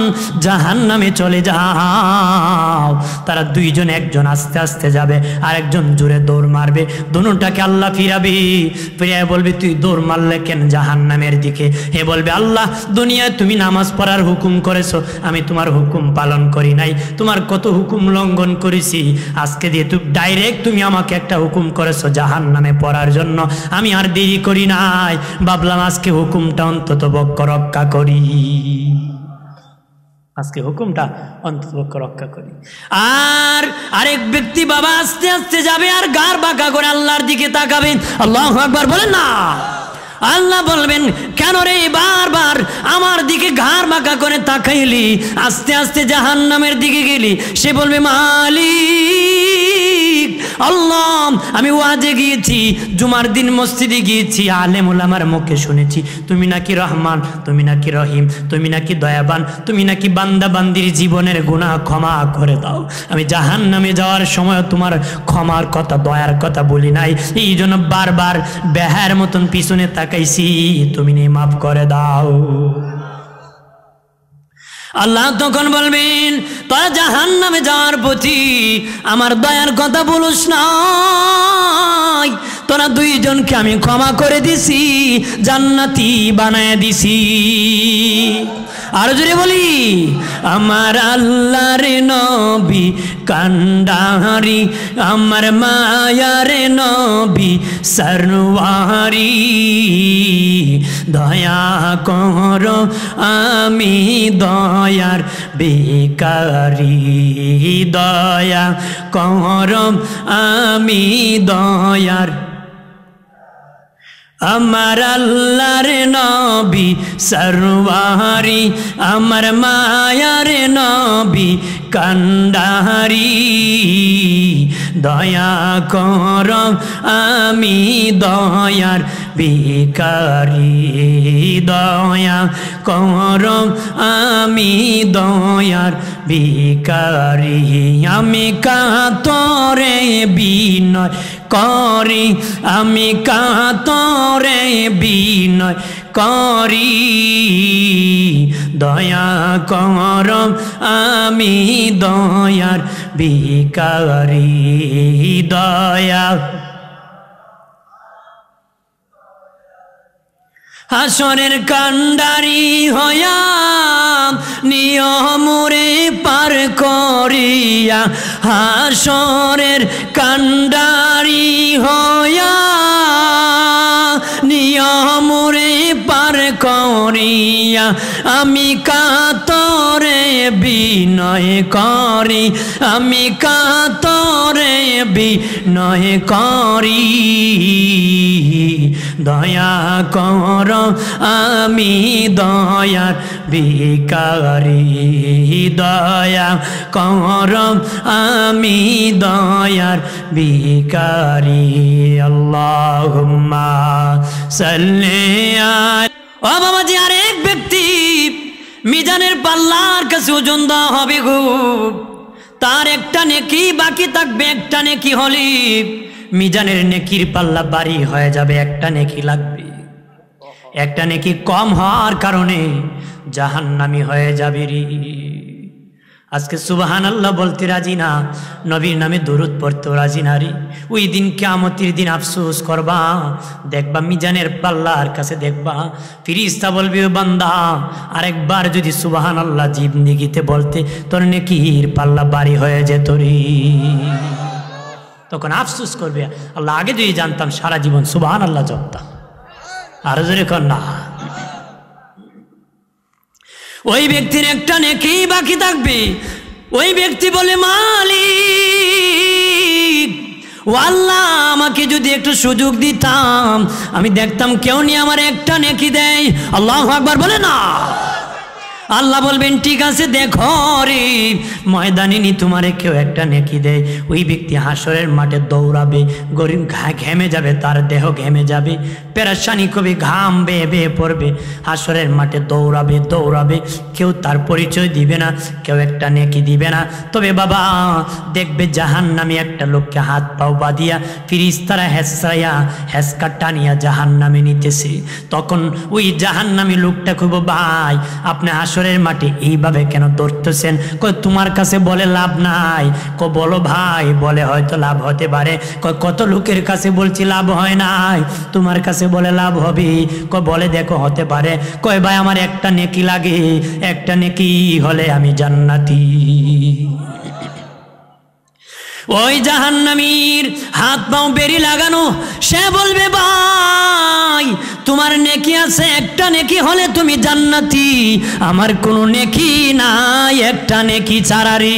জাহান্নামে চলে যাও। তারা দুইজন, একজন আস্তে আস্তে যাবে আর একজন জোরে দৌড় মারবে। দুটাকে আল্লাহ ফিরাবে, ফিরিয়ে বলবে তুই দৌড় মারলে কেন জাহান্নামের দিকে? হে বলবে আল্লাহ দুনিয়ায় তুমি নামাজ পড়ার হুকুম করেছো, আমি তোমার হুকুম পালন করি নাই, তোমার কত হুকুম লঙ্ঘন করেছি, আজকে দিয়ে তুমি ডাইরেক্ট তুমি আমাকে একটা হুকুম করেছো জাহান্নামে পড়ার জন্য, আমি আর দেরি করি নাই, ভাবলাম আজকে হুকুমটা অন্তত পক্ষ রক্ষা করি, আজকে হুকুমটা অন্তত পক্ষ রক্ষা করি। আর আরেক ব্যক্তি বাবা আস্তে আস্তে যাবে আর গার বাঁকা করে আল্লাহর দিকে তাকাবেন। আল্লাহু আকবার বলেন না। আল্লাহ বলবেন কেন রে বারবার আমার দিকে ঘাড় বাঁকা করে তাকাইলি, আস্তে আস্তে জাহান্নামের দিকে গেলি? সে বলবে মালিক আল্লাহ, আমি ওয়াজে গিয়েছি, জুমার দিন মসজিদে গিয়েছি, আলেম ওলামার মুখে শুনেছি তুমি নাকি রহমান, তুমি নাকি রহিম, তুমি নাকি দয়াবান, তুমি নাকি বান্দা বান্দির জীবনের গুনাহ ক্ষমা করে দাও। আমি জাহান্নামে যাওয়ার সময় তোমার ক্ষমার কথা, দয়ার কথা বলি নাই, এই জন্য বারবার বেহার মতন পিছনে তাকাইছি, তুমি নিয়ে মাফ করে দাও। আল্লাহ তখন বলবেন তোরা জাহান্নামে যাওয়ার প্রতি আমার দয়ার কথা বলিস না, তোরা দুইজনকে আমি ক্ষমা করে দিছি, জান্নাতি বানায় দিছি। আর জোরে বলি আমার আল্লাহর নবী কান্ডারি, আমার মায়ার নবী সরওয়ারি, দয়া করো আমি দয়ার বেকারি, দয়া করো আমি দয়ার। আমার আল্লাহর নবী সরওয়ারি, আমার মায়ার নবী কান্ডারি, দয়া করো আমি দয়ার বেকারি, দয়া করো আমি দয়ার বেকারি। আমি কাতরে বিনয় করি, আমি কাতরে বিনয় করি, দয়া করো আমি দয়ার বেকারি, দয়া। হাসরের কান্ডারি হইয়া নিয়মরে পার করিয়া, হাসরের কান্ডারি হইয়া নিয়মরে পার করিয়া, আমি কাতরে বিনয় করি, আমি কাতরে বিনয় করি, দয়া করো আমি দয়ার ভিখারি, দয়া করো আমি দয়ার ভিখারি। আল্লাহুম্মা সাল্লি আলা। ও বাবাজি, আরেক ব্যক্তি মিজানের পাল্লার কাছে ওজন দেওয়া হবে গো, তার একটা নেকি বাকি থাকবে, একটা নেকি হলে মিজানের নেকির পাল্লা বাড়ি হয়ে যাবে, একটা নেকি লাগবে। একটা নেকি কম হওয়ার কারণে জাহান্নামী হয়ে যাবে রে। আজকে সুবহানাল্লাহ বলতে রাজি না, নবীর নামে দরুদ পড়তেও রাজি না রে। ওই দিন কিয়ামতের দিন আফসোস করবা, দেখবা মিজানের পাল্লার কাছে দেখবা ফেরেশতা বলবে ও বান্দা আরেকবার যদি সুবহানাল্লাহ জিন্দেগিতে বলতে তোর নেকির পাল্লা বাড়ি হয়ে যেত রে। তখন আফসোস করবে, আল্লাহ আগে যদি জানতাম সারা জীবন সুবহানাল্লাহ জপতাম। আর জোরে কর না। ওই ব্যক্তির একটা নেকি বাকি থাকবে, ওই ব্যক্তি বলে মালিক ও আল্লাহ আমাকে যদি একটু সুযোগ দিতাম, আমি দেখতাম কেউ নিয়ে আমার একটা নেকি দেয়। আল্লাহু আকবার বলে না। আল্লাহ বলবেন ঠিক আছে দেখো রে ময়দানে নি তোমারে কেউ একটা নেকি দেয়, ওই ব্যক্তি হাসরের মাঠে দৌড়াবে, গরিব ঘেমে যাবে, তার দেহ ঘেমে যাবে, পেরেশানি কবি ঘাম বেয়ে বেয়ে পড়বে, হাসরের মাঠে দৌড়াবে দৌড়াবে, কেউ তার পরিচয় দিবে না, কেউ একটা নেকি দিবে না। তবে বাবা দেখবে জাহান্নামী একটা লোককে হাত পাও বাঁধিয়া ফিরিস্তারা হেসরাইয়া হেসকা টানিয়া জাহান্নামে নিতেছে। তখন ওই জাহান্নামী লোকটা খুব ভাই আপনি হাসরের মাঠে এইভাবে কেন ধরতেছেন? তোমার কাছে বলে লাভ নাই। বলো ভাই, বলে হয়তো লাভ হতে পারে। কত লোকের কাছে বলছি লাভ হয় নাই, তোমার কাছে বলে লাভ হবে। বলে দেখো হতে পারে। কয় ভাই আমার একটা নেকি লাগে, একটা নেকি হলে আমি জান্নাতি। ওই জাহান্নামীর হাত পাও বেরি লাগানো, সে বলবে ভাই তোমার নেকি আছে, একটা নেকি হলে তুমি জান্নাতি, আমার কোনো নেকি নাই, একটা নেকি ছাড়া রে,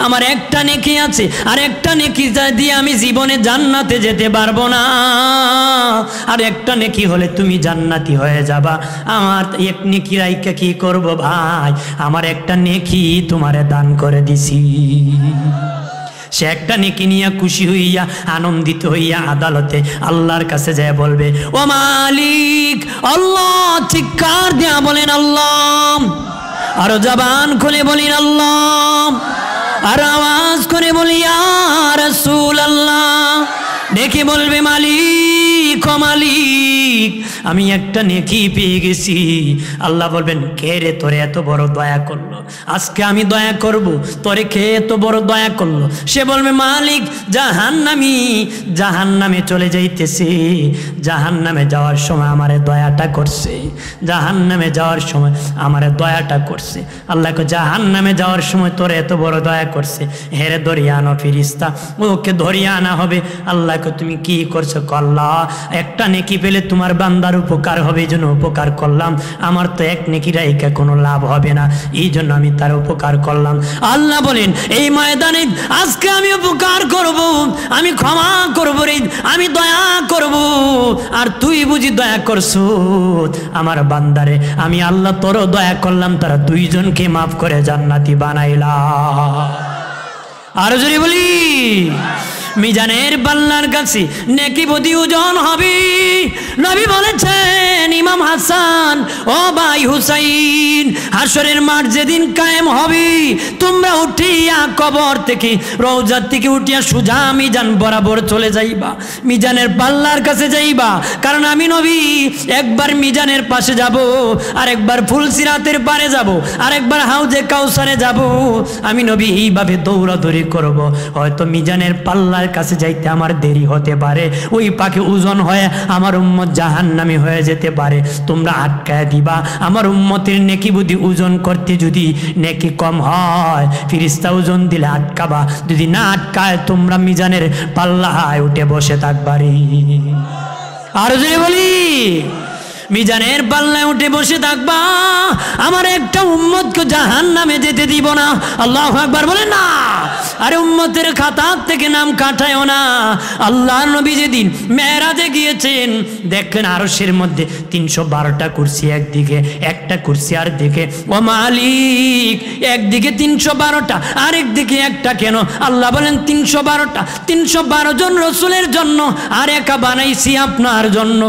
আমার একটা নেকি আছে, আর একটা নেকি দিয়ে আমি জীবনে জান্নাতে যেতে পারবো না, আর একটা নেকি হলে তুমি জান্নাতি হয়ে যাবা। আমার এক নেকি রাইকা কি করব ভাই, আমার একটা নেকি তোমারে দান করে দিছি। সে একটা নেকি নিয়ে খুশি হইয়া আনন্দিত হইয়া আদালতে আল্লাহর কাছে যায় বলবে ও মালিক আল্লাহ, চিৎকার দিয়া বলেন আল্লাহ, আরো জবান খুলে বলেন আল্লাহ, আর আওয়াজ করে বলি ইয়া রাসূলুল্লাহ। দেখে বলবে মালিক ও মালিক আমি একটা নেকি পেয়ে গেছি। আল্লাহ বলবেন কে রে তোরে এত বড় দয়া করলো, আজকে আমি দয়া করব, তোরে কে এত বড় দয়া করলো? সে বলবে মালিক জাহান্নামী জাহান্নামে চলে যাইতেছে, জাহান্নামে যাওয়ার সময় আমারে দয়াটা করছে, জাহান্নামে যাওয়ার সময় আমারে দয়াটা করছে। আল্লাহকে জাহান্নামে যাওয়ার সময় তোরে এত বড় দয়া করছে, হেরে ধরিয়া আনো ফিরিস্তা, ওকে ধরিয়া আনা হবে। আল্লাহকে তুমি কি করছো? আল্লাহ একটা নেকি পেলে তোমার বান্দার উপকার হবে, এই জন্য উপকার করলাম, আমার তো এক নেকি রাইকা কোনো লাভ হবে না, এই জন্য আমি তার উপকার করলাম। আল্লাহ বলেন এই ময়দানে আজকে আমি উপকার করব, আমি ক্ষমা করব রে, আমি দয়া করব, আর তুই বুঝি দয়া করছো আমার বান্দারে, আমি আল্লাহ তোরও দয়া করলাম, তারা দুইজনকে মাফ করে জান্নাতি বানাইলাম। আর যদি বলি মিজানের পাল্লার কাছে নেকি প্রতি ওজন হবে। নবী বলেছেন ইমাম হাসান ও ভাই হুসাইন, হাসরের মাঠ যেদিন কায়েম হবে তোমরা উঠিয়া কবর থেকে রওজার থেকে উঠিয়া সোজা মিজান বরাবর চলে যাইবা, মিজানের পাল্লার কাছে যাইবা, কারণ আমি নবী একবার মিজানের পাশে যাব, আর একবার ফুলসিরাতের পারে যাব, আর একবার হাউজে কাউসারে যাব। আমি নবী এইভাবে দৌড়াদৌড়ি করব, হয়তো মিজানের পাল্লা কাছে যাইতে আমার দেরি হতে পারে, ওই পাখি ওজন হয়ে আমার উম্মত জাহান্নামী হয়ে যেতে পারে, তোমরা আটকায় দিবা। আমার উম্মতের নেকি বুদ্ধি ওজন করতে যদি নেকি কম হয় ফিরিস্তা ওজন দিলে আটকাবা, যদি না আটকায় তোমরা মিজানের পাল্লায় উঠে বসে থাকবারি। আর যদি বলি মিজানের পাল্লায় উঠে বসে থাকবা, আমার একটা উম্মতকে জাহান্নামে যেতে দিব না। আল্লাহু আকবার বলেন না। আরে উম্মতের খাতার থেকে নাম কাটায়ও না। আল্লাহর নবী যেদিন মেরাজে গিয়েছেন দেখেন আরশের মধ্যে 312টা কুরসি, একদিকে একটা কুরসি আর দিকে ও মালিক, একদিকে 312টা আরেকদিকে একটা কেন? আল্লাহ বলেন 312টা, 312 জন রসুলের জন্য, আর একা বানাইছি আপনার জন্য।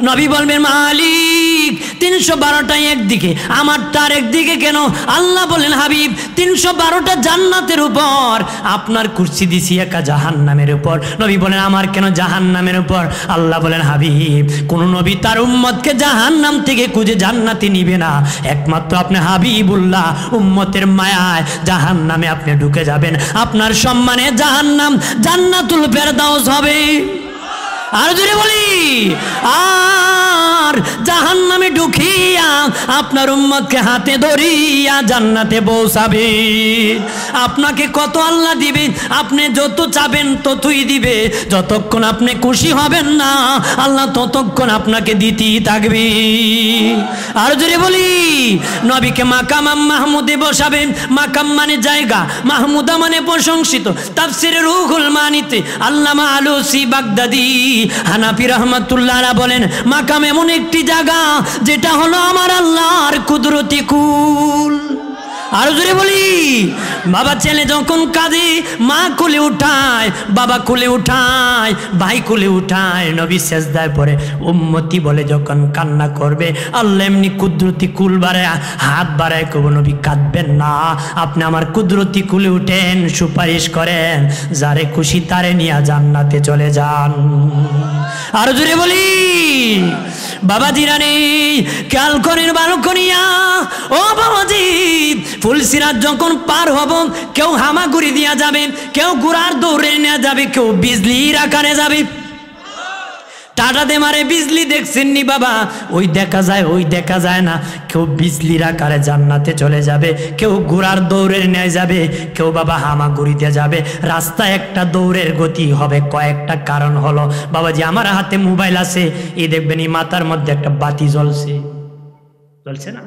নবী বলবেন মালিক 312টা একদিকে, আমারটা আরেকদিকে কেন? আল্লাহ বলেন হাবিব 312টা জান্নাতের উপর, আপনার কুরসি দিছি একা জাহান্নামের উপর। নবী বলেন আমার কেন জাহান্নামের উপর? আল্লাহ বলেন হাবিব কোন নবী তার উম্মতকে জাহান্নাম থেকে খুঁজে জান্নাতে নিবে না, একমাত্র আপনি হাবিবুল্লাহ উম্মতের মায়ায় জাহান্নামে আপনি ঢুকে যাবেন, আপনার সম্মানে জাহান্নাম জান্নাতুল ফেরদাউস হবে। আর যদি বলি আর জাহান্নামে ঢুকিয়া আপনার উম্মতকে হাতে ধরিয়া জান্নাতে পৌঁছাবে। আপনাকে কত আল্লাহ দিবে, আপনি যত চাবেন ততই দিবে, যতক্ষণ আপনি খুশি হবেন না আল্লাহ ততক্ষণ আপনাকে দিতেই থাকবে। আর যদি বলি নবীকে মাকাম মাহমুদে বসাবেন, মাকাম মানে জায়গা, মাহমুদা মানে প্রশংসিত। তাফসিরে রুহুল মানিতে আল্লামা আলুসি বাগদাদি হানাফি রহমাতুল্লাহ বলেন মাকাম এমন একটি জায়গা যেটা হলো আমার আল্লাহর কুদরতি কুল। আরো জোরে বলি, বাবা ছেলে যখন কাঁদে মা কোলে উঠায়, বাবা কোলে উঠায়, ভাই কোলে উঠায়, নবী সেজদায় পড়ে, উম্মতি বলে যখন কান্না করবে আল্লাহ এমনি কুদরতি কুল বাড়ায় হাত বাড়ায় কব নবী কাঁদবেন না, আপনি আমার কুদরতি কুলে উঠেন, সুপারিশ করেন, যারে খুশি তারে নিয়ে জান্নাতে চলে যান। আরো জোরে বলি, বাবাজিরা নেই খেয়াল করেন ভালো করিয়া, ও বাবাজি ফুলসিরাত যখন পার হব কেউ হামাগুড়ি দিয়া যাবে, কেউ ঘোড়ার দৌড়ে নিয়ে যাবে, কেউ বিজলির আকারে যাবে। টাটাতে মারে বিজলি দেখছেন নি বাবা, ওই দেখা যায় ওই দেখা যায় না, কেউ বিজলির আকারে জান্নাতে চলে যাবে, কেউ ঘোড়ার দৌড়ের নিয়ে যাবে, কেউ বাবা হামাগুড়িতে যাবে। রাস্তায় একটা দৌড়ের গতি হবে কয়েকটা কারণ হলো, বাবাজি আমার হাতে মোবাইল আছে, এই দেখবেন এই মাথার মধ্যে একটা বাতি জ্বলছে, জ্বলছে না,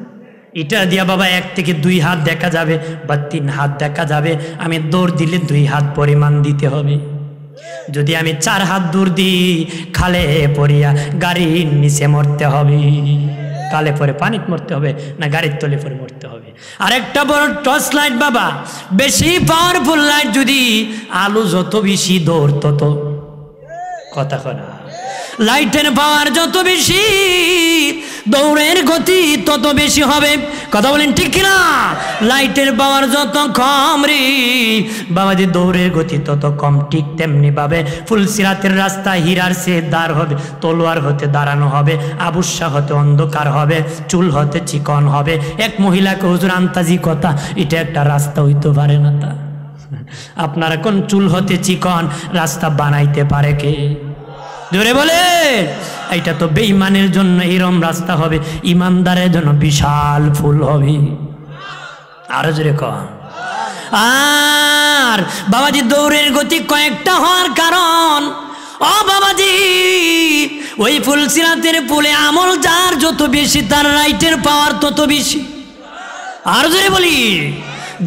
এটা দিয়া বাবা 1 থেকে 2 হাত দেখা যাবে বা 3 হাত দেখা যাবে, আমি দৌড় দিলে 2 হাত পরিমাণ দিতে হবে। যদি আমি 4 হাত দূর দিই খালে পড়িয়া গাড়ির নিচে মরতে হবে, কালে পরে পানিতে মরতে হবে না গাড়ির তলে পরে মরতে হবে। আরেকটা বড় টর্চ লাইট বাবা, বেশি পাওয়ারফুল লাইট, যদি আলো যত বেশি দৌড় তত কথা কনা, লাইটের পাওয়ার যত বেশি দৌড়ের গতি তত বেশি হবে, কথা বলেন ঠিক কিনা? লাইটের পাওয়ার যত কম রে বাবাজি দৌড়ের গতি তত কম। ঠিক তেমনি ভাবে ফুলসিরাতের রাস্তা হীরার সে দাঁড় হবে, তলোয়ার হতে দাঁড়ানো হবে, আবুসা হতে অন্ধকার হবে, চুল হতে চিকন হবে। এক মহিলাকে হুজুর আন্তাজি কথা, এটা একটা রাস্তা হইতে পারে না, তা আপনারা কোন চুল হতে চিকন রাস্তা বানাইতে পারে কে? জোরে বলে, এটা তো বেঈমানের জন্য এরম রাস্তা হবে, ইমানদারের জন্য বিশাল ফুল হবে। আরো জোরে কর। আর বাবাজি দৌড়ের গতি কয়েকটা হওয়ার কারণ, ও বাবাজি ওই ফুলসিরাতের পুলে আমল যার যত বেশি তার লাইটের পাওয়ার তত বেশি। আর জোরে বলি,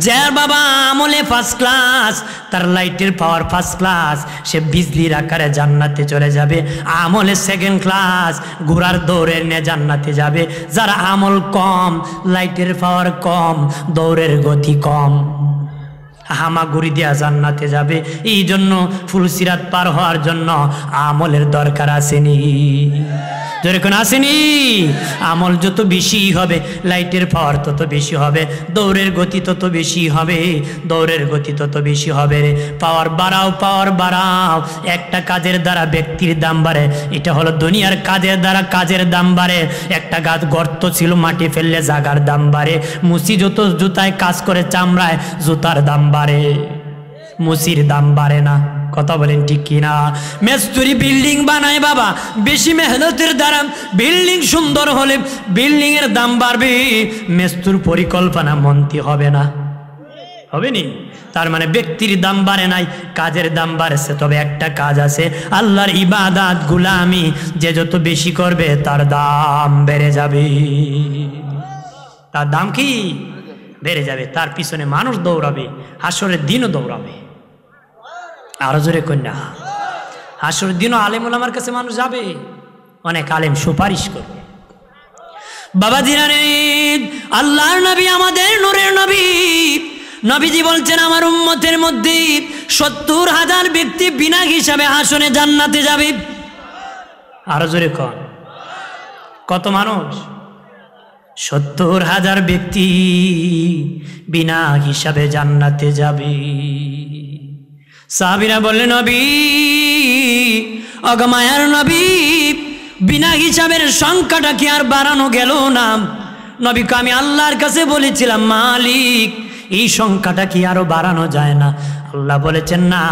যার বাবা আমলে ফার্স্ট ক্লাস তার লাইটের পাওয়ার ফার্স্ট ক্লাস, সে বিজলির আকারে জান্নাতে চলে যাবে। আমলে সেকেন্ড ক্লাস, ঘোড়ার দৌড়ের নিয়ে জান্নাতে যাবে। যার আমল কম, লাইটের পাওয়ার কম, দৌড়ের গতি কম, হামাগুড়ি দিয়া জান্নাতে যাবে। এই জন্য ফুলসিরাত পার হওয়ার জন্য আমলের দরকার আসেনি, যেরকম আসেনি। আমল যত বেশি হবে লাইটের পাওয়ার তত বেশি হবে, দৌড়ের গতি তত বেশি হবে, দৌড়ের গতি তত বেশি হবে। পাওয়ার বাড়াও, পাওয়ার বাড়াও, একটা কাজের দ্বারা ব্যক্তির দাম বাড়ে, এটা হলো দুনিয়ার কাজের দ্বারা কাজের দাম বাড়ে। একটা গাছ গর্ত ছিল মাটি ফেললে জাগার দাম বাড়ে, মুসি যত জুতায় কাজ করে চামড়ায় জুতার দাম বাড়ে, মুসির দাম বাড়ে না, কথা বলেন ঠিক কিনা? মেস্তুরি বিল্ডিং বানায় বাবা, বেশি মেহনতের দ্বারা বিল্ডিং সুন্দর হলে বিল্ডিং এর দাম বাড়বে, মেস্তুর পরিকল্পনা মন্তি হবে না, হবে নি? তার মানে ব্যক্তির দাম বাড়ে নাই, কাজের দাম বাড়ছে। তবে একটা কাজ আছে, আল্লাহর ইবাদত গুলামি যে যত বেশি করবে তার দাম বেড়ে যাবে। তার দাম কি বেড়ে যাবে, তার পিছনে মানুষ দৌড়াবে, হাসরের দিনও দৌড়াবে। আরো জোরে কন্যা, হাসরের দিনও আলেম ওলামার কাছে মানুষ যাবে, অনেক আলেম সুপারিশ করবে। বাবাজিরা রে, আল্লাহর নবী আমাদের নূরের নবী, নবীজি বলছেন আমার উম্মতের মধ্যে 70,000 ব্যক্তি বিনা হিসাবে হাসরে জান্নাতে যাবে। আরো জোরে কন, কত মানুষ? 70,000 ব্যক্তি বিনা হিসাবে জান্নাতে যাবে। সাহাবীরা বললেন নবী, অগমায়ার নবী, বিনা হিসাবের সংখ্যাটা কি আর বাড়ানো গেল না? নবীকে আমি আল্লাহর কাছে বলেছিলাম, মালিক এই সংখ্যাটা কি আরো বাড়ানো যায় না? আল্লাহ বলেছেন না,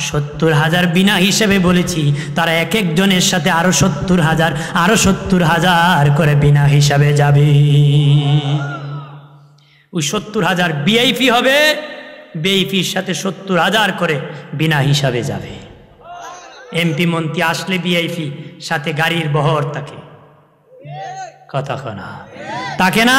70,000 বিনা হিসেবে বলেছি, তারা এক একজনের সাথে আরো 70,000 আরো 70,000 করে বিনা হিসাবে যাবে। ওই 70,000 ভিআইপি হবে, ভিআইপির সাথে 70,000 করে বিনা হিসাবে যাবে। এমপি মন্ত্রী আসলে ভিআইপি সাথে গাড়ির বহর থাকে, কথা কনা থাকে না?